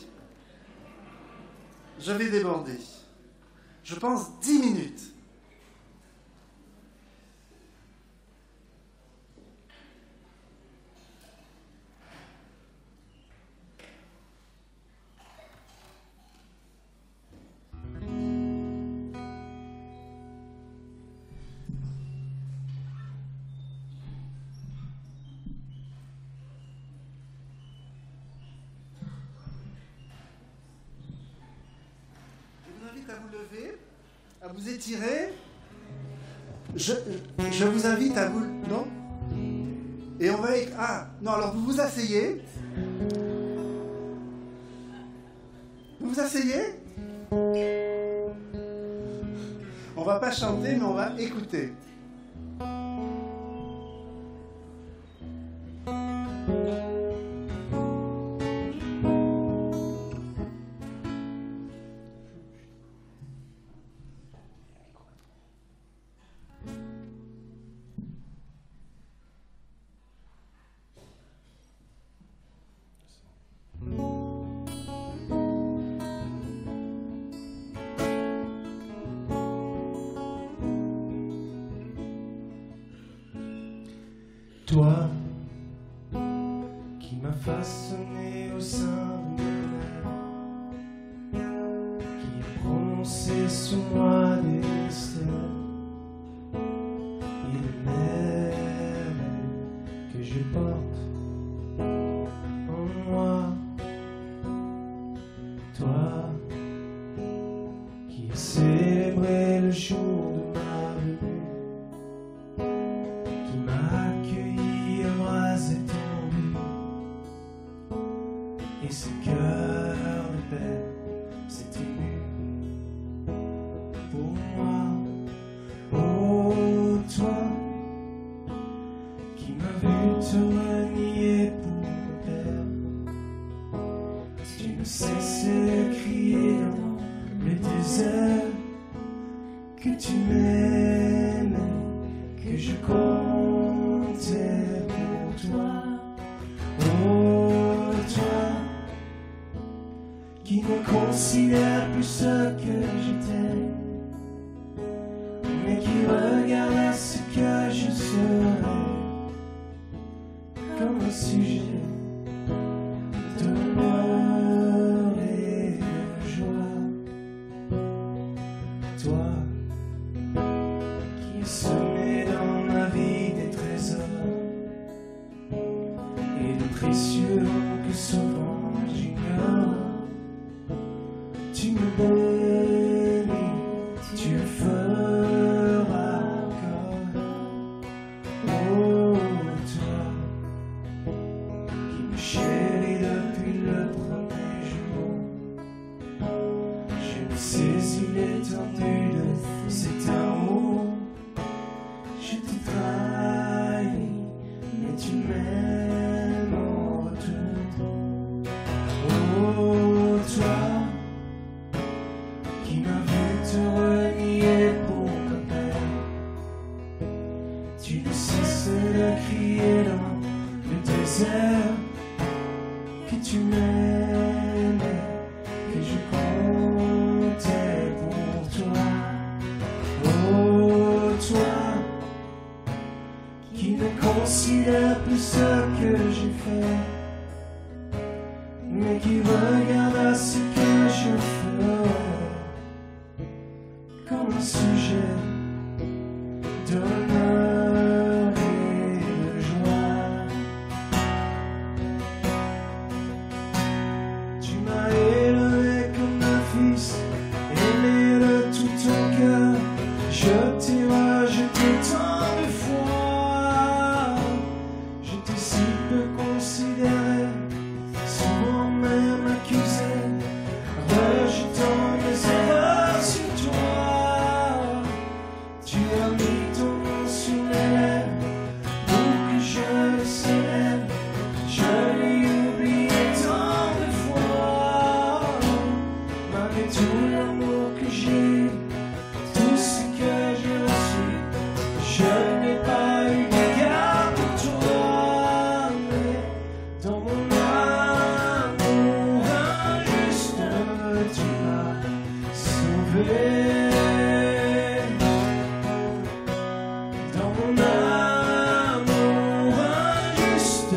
Je vais déborder. Je pense 10 minutes. À vous lever, à vous étirer. Je vous invite à vous... Non? Et on va... Ah, non, alors vous vous asseyez. Vous vous asseyez? On va pas chanter, mais on va écouter. Toi qui m'as façonné au sein de ma mère, qui as prononcé sous moi des mystères et les merveilles que je porte en moi. Toi qui as célébré le jour de ma venue, qui m'a accueilli à bras étendus, et ce cœur de père s'est ému pour moi. Oh, toi qui m'as vu te renier pour me perdre, tu ne cessais de crier dans le désert que tu m'aimais, que je comptais pour toi. Oh, toi qui ne considère plus ce que j'étais, mais qui regarde à ce que je serai comme un sujet d'honneur et de joie. Toi qui as semé dans ma vie des trésors et de précieux que souvent j'ignore, tu me bénis, tu le feras encore. Oh, toi qui me chéris depuis le premier jour, je me saisis l'étendue de cet amour. Je t'ai trahi, mais tu m'aimes en retour. Oh, toi qui m'as vu te renier pour me perdre, tu ne cessais de crier dans le désert que tu m'aimais, que je comptais pour toi. Oh, toi qui ne considère plus ce que j'ai fait, mais qui regarde à ce que je ferai comme un sujet d'honneur et de joie. Tu m'as élevé comme un fils, aimé de tout ton cœur. Je t'ai rejeté tant de fois, je t'ai si peu considéré, souvent même accusé. Dans mon amour injuste,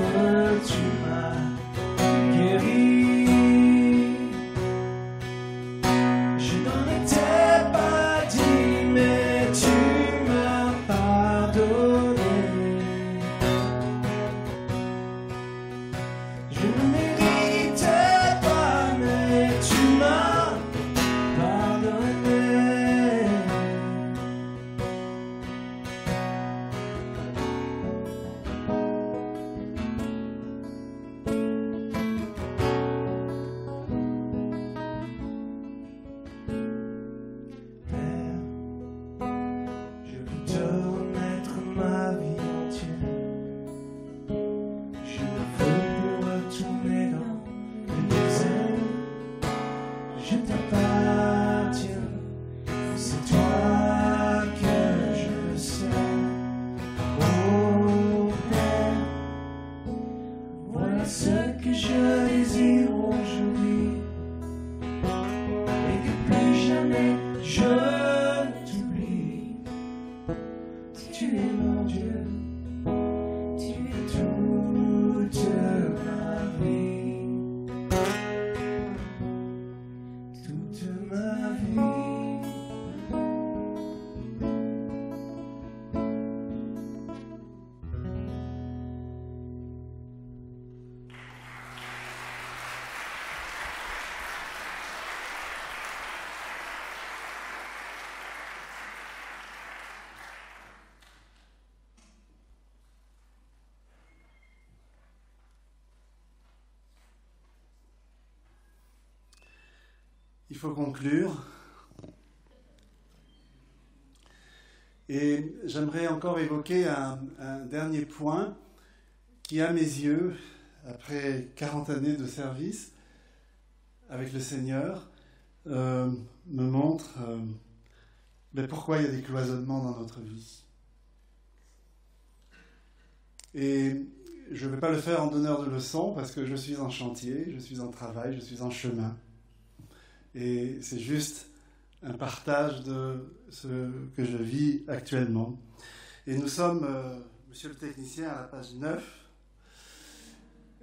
tu m'as guéri. Je n'en étais pas digne, mais tu m'as pardonné. Je ne méritais pas, mais tu m'as pardonné. Père, je veux te remettre ma vie entière. Je ne veux plus retourner dans le désert. Je t'appartiens, c'est toi que je sers. Oh Père, voilà ce que je désire aujourd'hui. Et que plus jamais je ne t'oublie. Tu es mon Dieu, tu es toute ma vie. Toute ma vie. Il faut conclure. Et j'aimerais encore évoquer un dernier point qui, à mes yeux, après 40 années de service avec le Seigneur, me montre pourquoi il y a des cloisonnements dans notre vie. Et je ne vais pas le faire en donneur de leçons parce que je suis en chantier, je suis en travail, je suis en chemin. Et c'est juste un partage de ce que je vis actuellement. Et nous sommes, monsieur le technicien, à la page 9.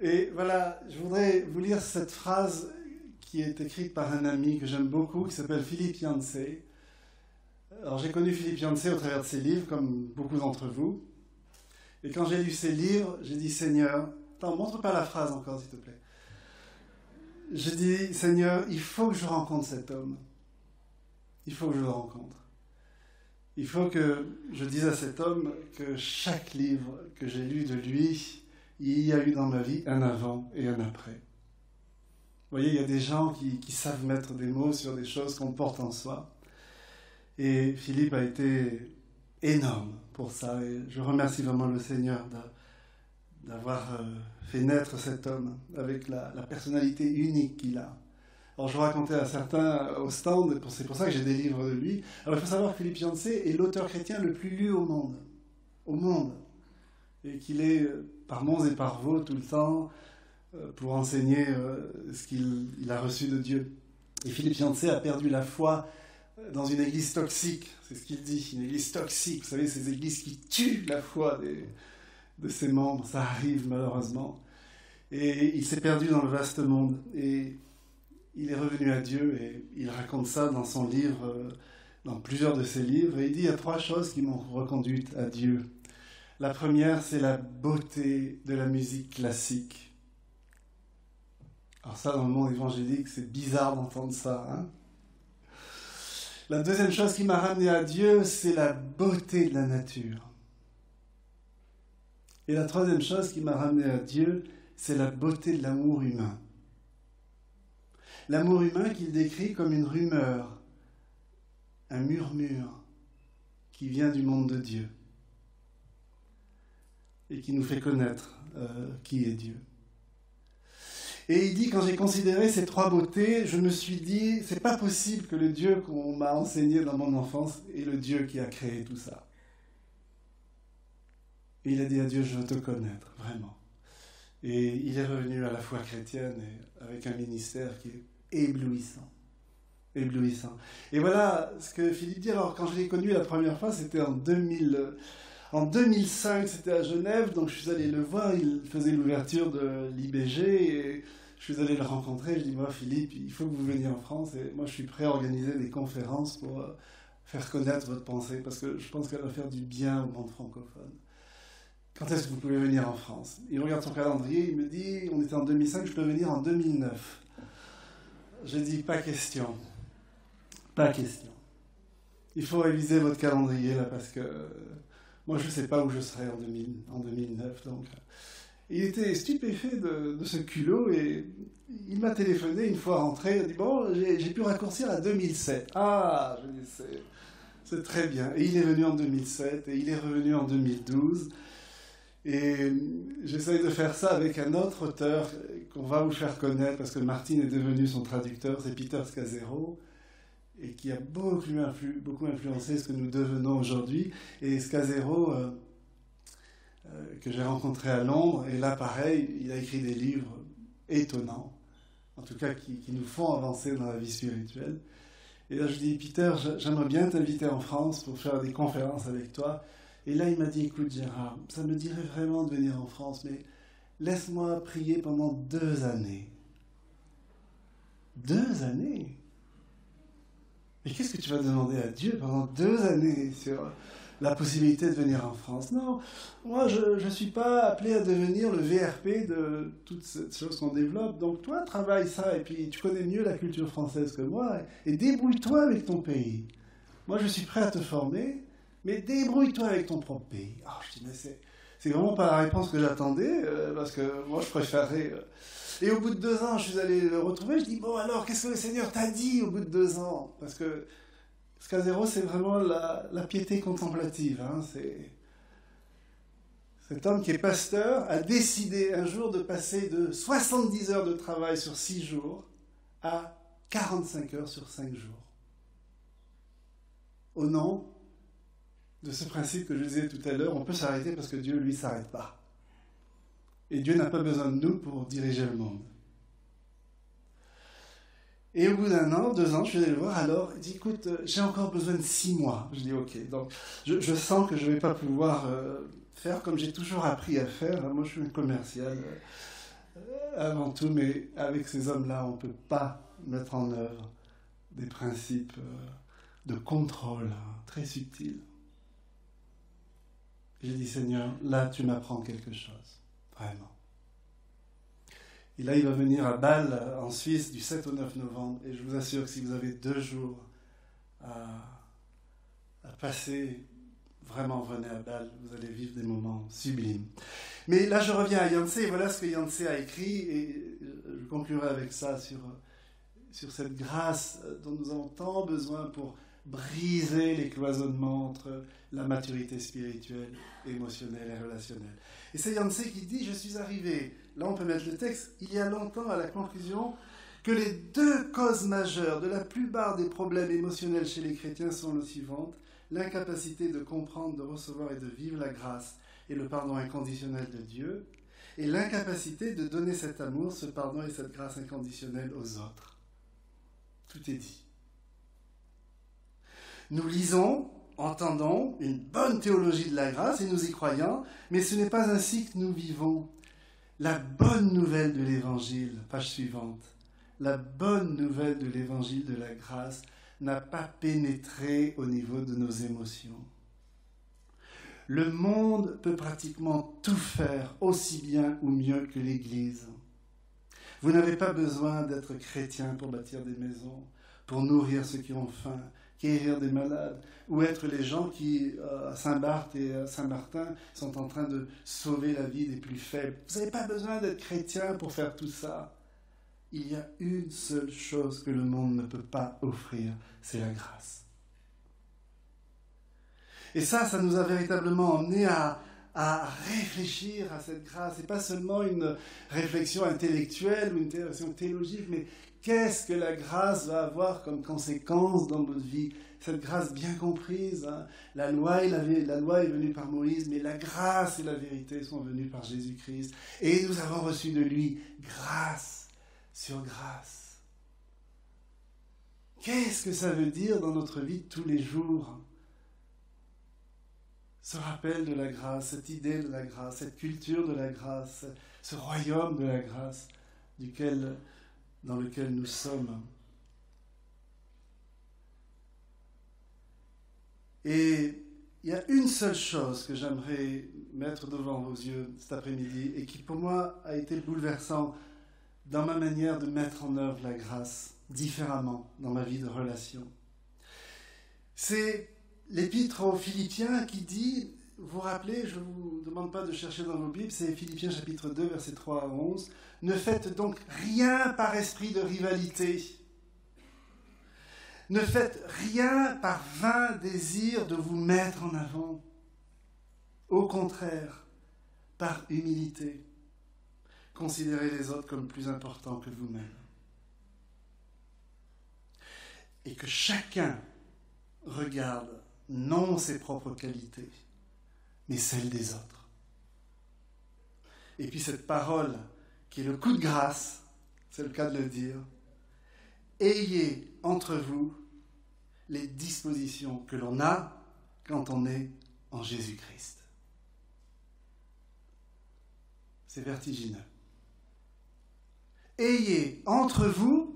Et voilà, je voudrais vous lire cette phrase qui est écrite par un ami que j'aime beaucoup, qui s'appelle Philippe Yancey. Alors j'ai connu Philippe Yancey au travers de ses livres, comme beaucoup d'entre vous. Et quand j'ai lu ses livres, j'ai dit, Seigneur, attends, montre pas la phrase encore, s'il te plaît. J'ai dit, Seigneur, il faut que je rencontre cet homme. Il faut que je le rencontre. Il faut que je dise à cet homme que chaque livre que j'ai lu de lui, il y a eu dans ma vie un avant et un après. Vous voyez, il y a des gens qui savent mettre des mots sur des choses qu'on porte en soi. Et Philippe a été énorme pour ça. Et je remercie vraiment le Seigneur d'avoir fait naître cet homme avec la personnalité unique qu'il a. Alors je racontais à certains au stand, c'est pour ça que j'ai des livres de lui. Alors il faut savoir que Philippe Yancey est l'auteur chrétien le plus lu au monde, et qu'il est par monts et par vaux tout le temps pour enseigner ce qu'il a reçu de Dieu. Et Philippe Yancey a perdu la foi dans une église toxique, c'est ce qu'il dit, une église toxique, vous savez, ces églises qui tuent la foi de ses membres, ça arrive malheureusement. Et il s'est perdu dans le vaste monde, et il est revenu à Dieu, et il raconte ça dans son livre, dans plusieurs de ses livres, et il dit, il y a 3 choses qui m'ont reconduite à Dieu. La première, c'est la beauté de la musique classique. Alors ça, dans le monde évangélique, c'est bizarre d'entendre ça, hein. La deuxième chose qui m'a ramené à Dieu, c'est la beauté de la nature. Et la troisième chose qui m'a ramené à Dieu, c'est la beauté de l'amour humain. L'amour humain qu'il décrit comme une rumeur, un murmure qui vient du monde de Dieu et qui nous fait connaître qui est Dieu. Et il dit, quand j'ai considéré ces 3 beautés, je me suis dit, c'est pas possible que le Dieu qu'on m'a enseigné dans mon enfance est le Dieu qui a créé tout ça. Et il a dit à Dieu, je veux te connaître, vraiment. Et il est revenu à la foi chrétienne et avec un ministère qui est éblouissant. éblouissant. Et voilà ce que Philippe dit. Alors, quand je l'ai connu la première fois, c'était en 2005, c'était à Genève, donc je suis allé le voir, il faisait l'ouverture de l'IBG, et je suis allé le rencontrer, je dis, moi Philippe, il faut que vous veniez en France, et moi je suis prêt à organiser des conférences pour faire connaître votre pensée, parce que je pense qu'elle va faire du bien au monde francophone. Quand est-ce que vous pouvez venir en France? Il regarde son calendrier, il me dit, on était en 2005, je peux venir en 2009. J'ai dit, pas question. Pas question. Il faut réviser votre calendrier, là, parce que moi, je ne sais pas où je serai en 2009. Donc, il était stupéfait de ce culot, et il m'a téléphoné une fois rentré, il a dit, bon, j'ai pu raccourcir à 2007. Ah, je dis, c'est très bien. Et il est venu en 2007, et il est revenu en 2012. Et j'essaye de faire ça avec un autre auteur qu'on va vous faire connaître, parce que Martine est devenu son traducteur, c'est Peter Scazzero, et qui a beaucoup influencé ce que nous devenons aujourd'hui. Et Scazzero, que j'ai rencontré à Londres, et là pareil, il a écrit des livres étonnants, en tout cas qui nous font avancer dans la vie spirituelle. Et là je dis, Peter, j'aimerais bien t'inviter en France pour faire des conférences avec toi. Et là, il m'a dit, écoute Gérard, ça me dirait vraiment de venir en France, mais laisse-moi prier pendant 2 années. 2 années? Mais qu'est-ce que tu vas demander à Dieu pendant 2 années sur la possibilité de venir en France? Non, moi, je ne suis pas appelé à devenir le VRP de toutes ces choses qu'on développe. Donc toi, travaille ça, et puis tu connais mieux la culture française que moi, et débrouille-toi avec ton pays. Moi, je suis prêt à te former, mais débrouille-toi avec ton propre pays. Oh, je dis, mais c'est vraiment pas la réponse que j'attendais, parce que moi, je préférerais... Et au bout de 2 ans, je suis allé le retrouver, je dis, bon alors, qu'est-ce que le Seigneur t'a dit au bout de 2 ans? Parce que Scazzero, c'est vraiment la piété contemplative. Hein, cet homme qui est pasteur a décidé un jour de passer de 70 heures de travail sur 6 jours à 45 heures sur 5 jours. Au nom de ce principe que je disais tout à l'heure, on peut s'arrêter parce que Dieu, lui, ne s'arrête pas. Et Dieu n'a pas besoin de nous pour diriger le monde. Et au bout d'1 an, 2 ans, je suis allé le voir, alors il dit, écoute, j'ai encore besoin de 6 mois. Je dis, ok, donc je sens que je ne vais pas pouvoir faire comme j'ai toujours appris à faire. Moi, je suis un commercial avant tout, mais avec ces hommes-là, on ne peut pas mettre en œuvre des principes de contrôle très subtils. J'ai dit, Seigneur, là, tu m'apprends quelque chose, vraiment. Et là, il va venir à Bâle, en Suisse, du 7 au 9 novembre. Et je vous assure que si vous avez 2 jours à passer, vraiment, venez à Bâle, vous allez vivre des moments sublimes. Mais là, je reviens à Yancey, et voilà ce que Yancey a écrit, et je conclurai avec ça sur cette grâce dont nous avons tant besoin pour briser les cloisonnements entre la maturité spirituelle, émotionnelle et relationnelle. Et c'est Yancey qui dit, je suis arrivé, là on peut mettre le texte, il y a longtemps à la conclusion que les 2 causes majeures de la plupart des problèmes émotionnels chez les chrétiens sont les suivantes: l'incapacité de comprendre, de recevoir et de vivre la grâce et le pardon inconditionnel de Dieu, et l'incapacité de donner cet amour, ce pardon et cette grâce inconditionnelle aux autres. Tout est dit. Nous lisons, entendons une bonne théologie de la grâce et nous y croyons, mais ce n'est pas ainsi que nous vivons. La bonne nouvelle de l'Évangile, page suivante, la bonne nouvelle de l'Évangile de la grâce n'a pas pénétré au niveau de nos émotions. Le monde peut pratiquement tout faire aussi bien ou mieux que l'Église. Vous n'avez pas besoin d'être chrétien pour bâtir des maisons, pour nourrir ceux qui ont faim, guérir des malades, ou être les gens qui, à Saint-Barth et à Saint-Martin, sont en train de sauver la vie des plus faibles. Vous n'avez pas besoin d'être chrétien pour faire tout ça. Il y a une seule chose que le monde ne peut pas offrir, c'est la grâce. Et ça nous a véritablement emmenés à réfléchir à cette grâce, et pas seulement une réflexion intellectuelle ou une réflexion théologique, mais qu'est-ce que la grâce va avoir comme conséquence dans notre vie? Cette grâce bien comprise, hein. La loi est venue par Moïse, mais la grâce et la vérité sont venues par Jésus-Christ. Et nous avons reçu de lui grâce sur grâce. qu'est-ce que ça veut dire dans notre vie de tous les jours? Ce rappel de la grâce, cette idée de la grâce, cette culture de la grâce, ce royaume de la grâce dans lequel nous sommes. Et il y a une seule chose que j'aimerais mettre devant vos yeux cet après-midi et qui pour moi a été bouleversant dans ma manière de mettre en œuvre la grâce différemment dans ma vie de relation. C'est l'épître aux Philippiens qui dit, vous vous rappelez, je ne vous demande pas de chercher dans vos Bibles, c'est Philippiens chapitre 2, versets 3 à 11. « Ne faites donc rien par esprit de rivalité. Ne faites rien par vain désir de vous mettre en avant. Au contraire, par humilité, considérez les autres comme plus importants que vous-même. Et que chacun regarde non ses propres qualités, mais celles des autres. » Et puis cette parole qui est le coup de grâce, c'est le cas de le dire, ayez entre vous les dispositions que l'on a quand on est en Jésus-Christ. C'est vertigineux. Ayez entre vous,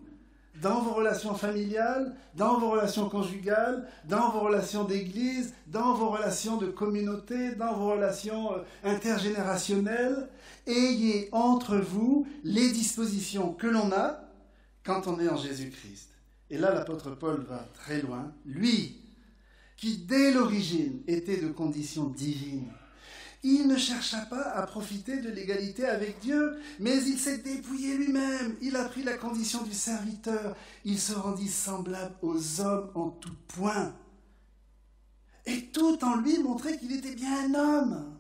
dans vos relations familiales, dans vos relations conjugales, dans vos relations d'église, dans vos relations de communauté, dans vos relations intergénérationnelles, ayez entre vous les dispositions que l'on a quand on est en Jésus-Christ. Et là, l'apôtre Paul va très loin. Lui, qui dès l'origine était de condition divine, il ne chercha pas à profiter de l'égalité avec Dieu, mais il s'est dépouillé lui-même. Il a pris la condition du serviteur. Il se rendit semblable aux hommes en tout point. Et tout en lui montrait qu'il était bien un homme.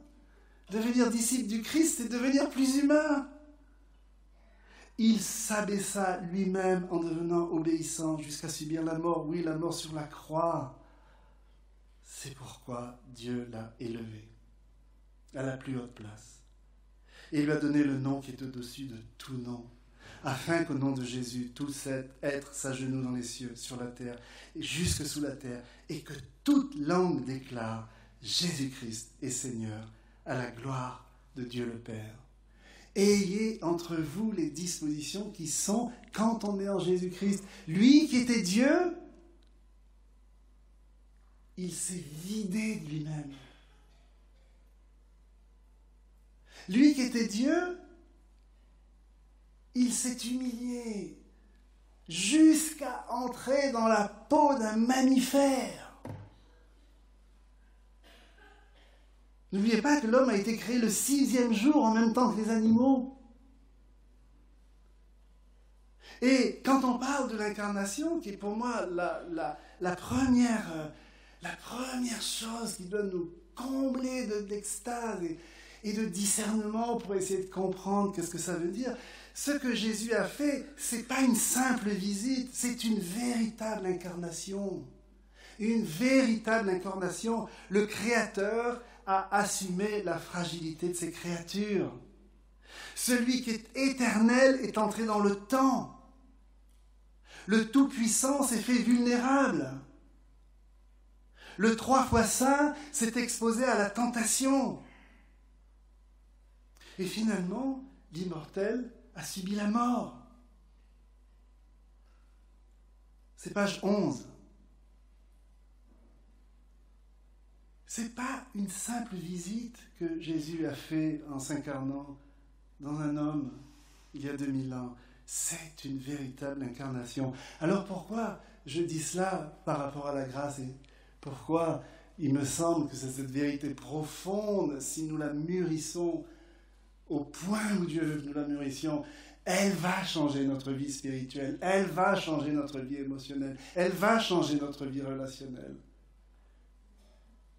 Devenir disciple du Christ, c'est devenir plus humain. Il s'abaissa lui-même en devenant obéissant jusqu'à subir la mort. Oui, la mort sur la croix. C'est pourquoi Dieu l'a élevé à la plus haute place. Et il lui a donné le nom qui est au-dessus de tout nom, afin qu'au nom de Jésus, tout être s'agenouille dans les cieux, sur la terre, et jusque sous la terre, et que toute langue déclare Jésus-Christ est Seigneur, à la gloire de Dieu le Père. Ayez entre vous les dispositions qui sont quand on est en Jésus-Christ. Lui qui était Dieu, il s'est vidé de lui-même. Lui qui était Dieu, il s'est humilié jusqu'à entrer dans la peau d'un mammifère. N'oubliez pas que l'homme a été créé le 6e jour en même temps que les animaux. Et quand on parle de l'incarnation, qui est pour moi la première chose qui doit nous combler d'extase et de discernement pour essayer de comprendre qu'est-ce que ça veut dire, ce que Jésus a fait, c'est pas une simple visite, c'est une véritable incarnation. Une véritable incarnation. Le Créateur a assumé la fragilité de ses créatures. Celui qui est éternel est entré dans le temps. Le Tout-Puissant s'est fait vulnérable. Le 3 fois saint s'est exposé à la tentation. Et finalement, l'immortel a subi la mort. C'est page 11. C'est pas une simple visite que Jésus a fait en s'incarnant dans un homme il y a 2000 ans. C'est une véritable incarnation. Alors pourquoi je dis cela par rapport à la grâce et pourquoi il me semble que c'est cette vérité profonde, si nous la mûrissons au point où Dieu veut que nous la mûrissions, elle va changer notre vie spirituelle, elle va changer notre vie émotionnelle, elle va changer notre vie relationnelle.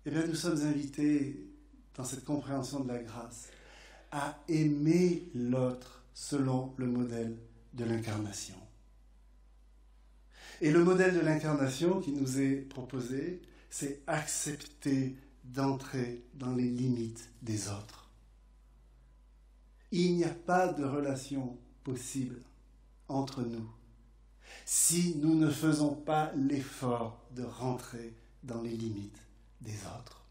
Eh bien, nous sommes invités, dans cette compréhension de la grâce, à aimer l'autre selon le modèle de l'incarnation. Et le modèle de l'incarnation qui nous est proposé, c'est accepter d'entrer dans les limites des autres. Il n'y a pas de relation possible entre nous si nous ne faisons pas l'effort de rentrer dans les limites des autres.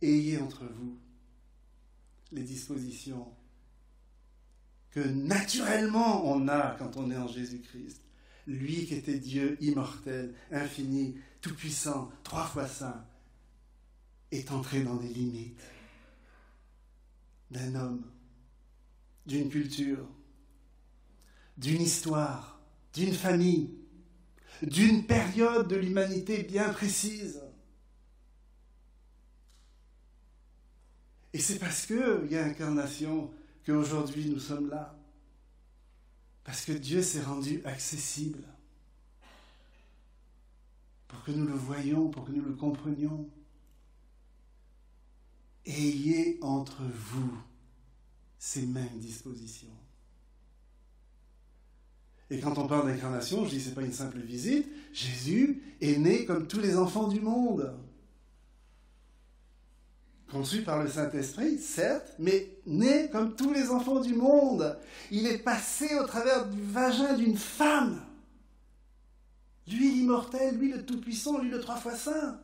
Ayez entre vous les dispositions que naturellement on a quand on est en Jésus-Christ. Lui qui était Dieu immortel, infini, tout-puissant, 3 fois saint, est entré dans les limites d'un homme, d'une culture, d'une histoire, d'une famille, d'une période de l'humanité bien précise. Et c'est parce qu'il y a incarnation qu'aujourd'hui nous sommes là. Parce que Dieu s'est rendu accessible. Pour que nous le voyions, pour que nous le comprenions. Ayez entre vous ces mêmes dispositions. Et quand on parle d'incarnation, je dis que ce n'est pas une simple visite. Jésus est né comme tous les enfants du monde. Conçu par le Saint-Esprit, certes, mais né comme tous les enfants du monde. Il est passé au travers du vagin d'une femme. Lui l'immortel, lui le tout-puissant, lui le 3 fois saint.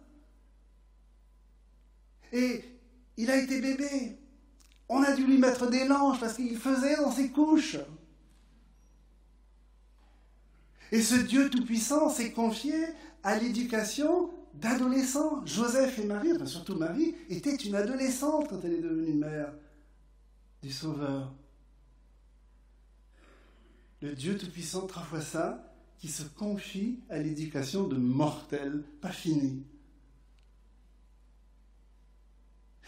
Et il a été bébé. On a dû lui mettre des langes parce qu'il faisait dans ses couches. Et ce Dieu tout-puissant s'est confié à l'éducation d'adolescents. Joseph et Marie, enfin surtout Marie, était une adolescente quand elle est devenue mère du Sauveur. Le Dieu tout-puissant, 3 fois saint, qui se confie à l'éducation de mortels, pas finis.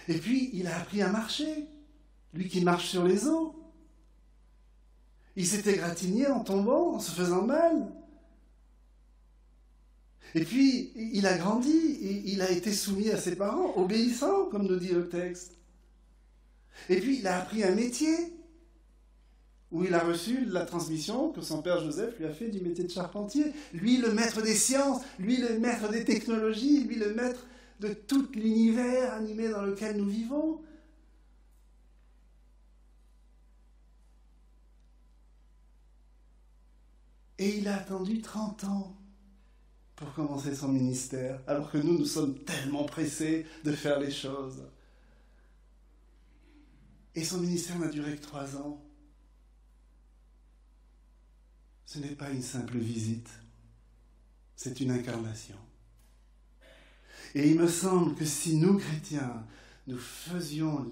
Et puis, il a appris à marcher, lui qui marche sur les eaux. Il s'est égratigné en tombant, en se faisant mal. Et puis, il a grandi, et il a été soumis à ses parents, obéissant, comme nous dit le texte. Et puis, il a appris un métier, où il a reçu la transmission que son père Joseph lui a fait du métier de charpentier. Lui, le maître des sciences, lui, le maître des technologies, lui, le maître de tout l'univers animé dans lequel nous vivons. Et il a attendu 30 ans pour commencer son ministère, alors que nous sommes tellement pressés de faire les choses. Et son ministère n'a duré que 3 ans. Ce n'est pas une simple visite, c'est une incarnation. Et il me semble que si nous, chrétiens, nous faisions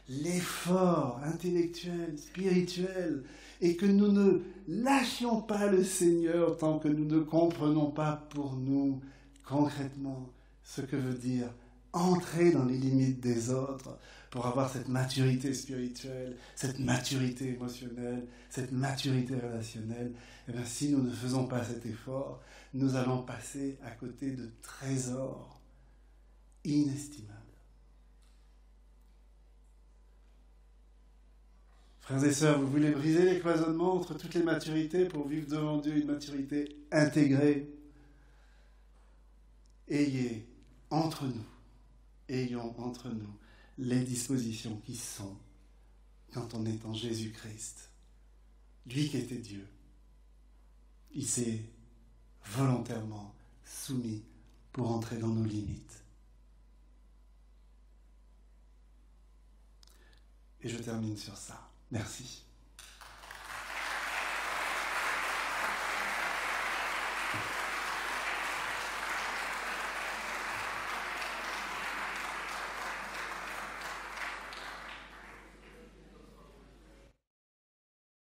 l'effort intellectuel, spirituel, et que nous ne lâchions pas le Seigneur tant que nous ne comprenons pas pour nous concrètement ce que veut dire entrer dans les limites des autres pour avoir cette maturité spirituelle, cette maturité émotionnelle, cette maturité relationnelle, et bien si nous ne faisons pas cet effort, nous allons passer à côté de trésors inestimables. Frères et sœurs, vous voulez briser les cloisonnements entre toutes les maturités pour vivre devant Dieu une maturité intégrée. Ayons entre nous les dispositions qui sont quand on est en Jésus-Christ. Lui qui était Dieu, il s'est volontairement soumis pour entrer dans nos limites. Et je termine sur ça. Merci.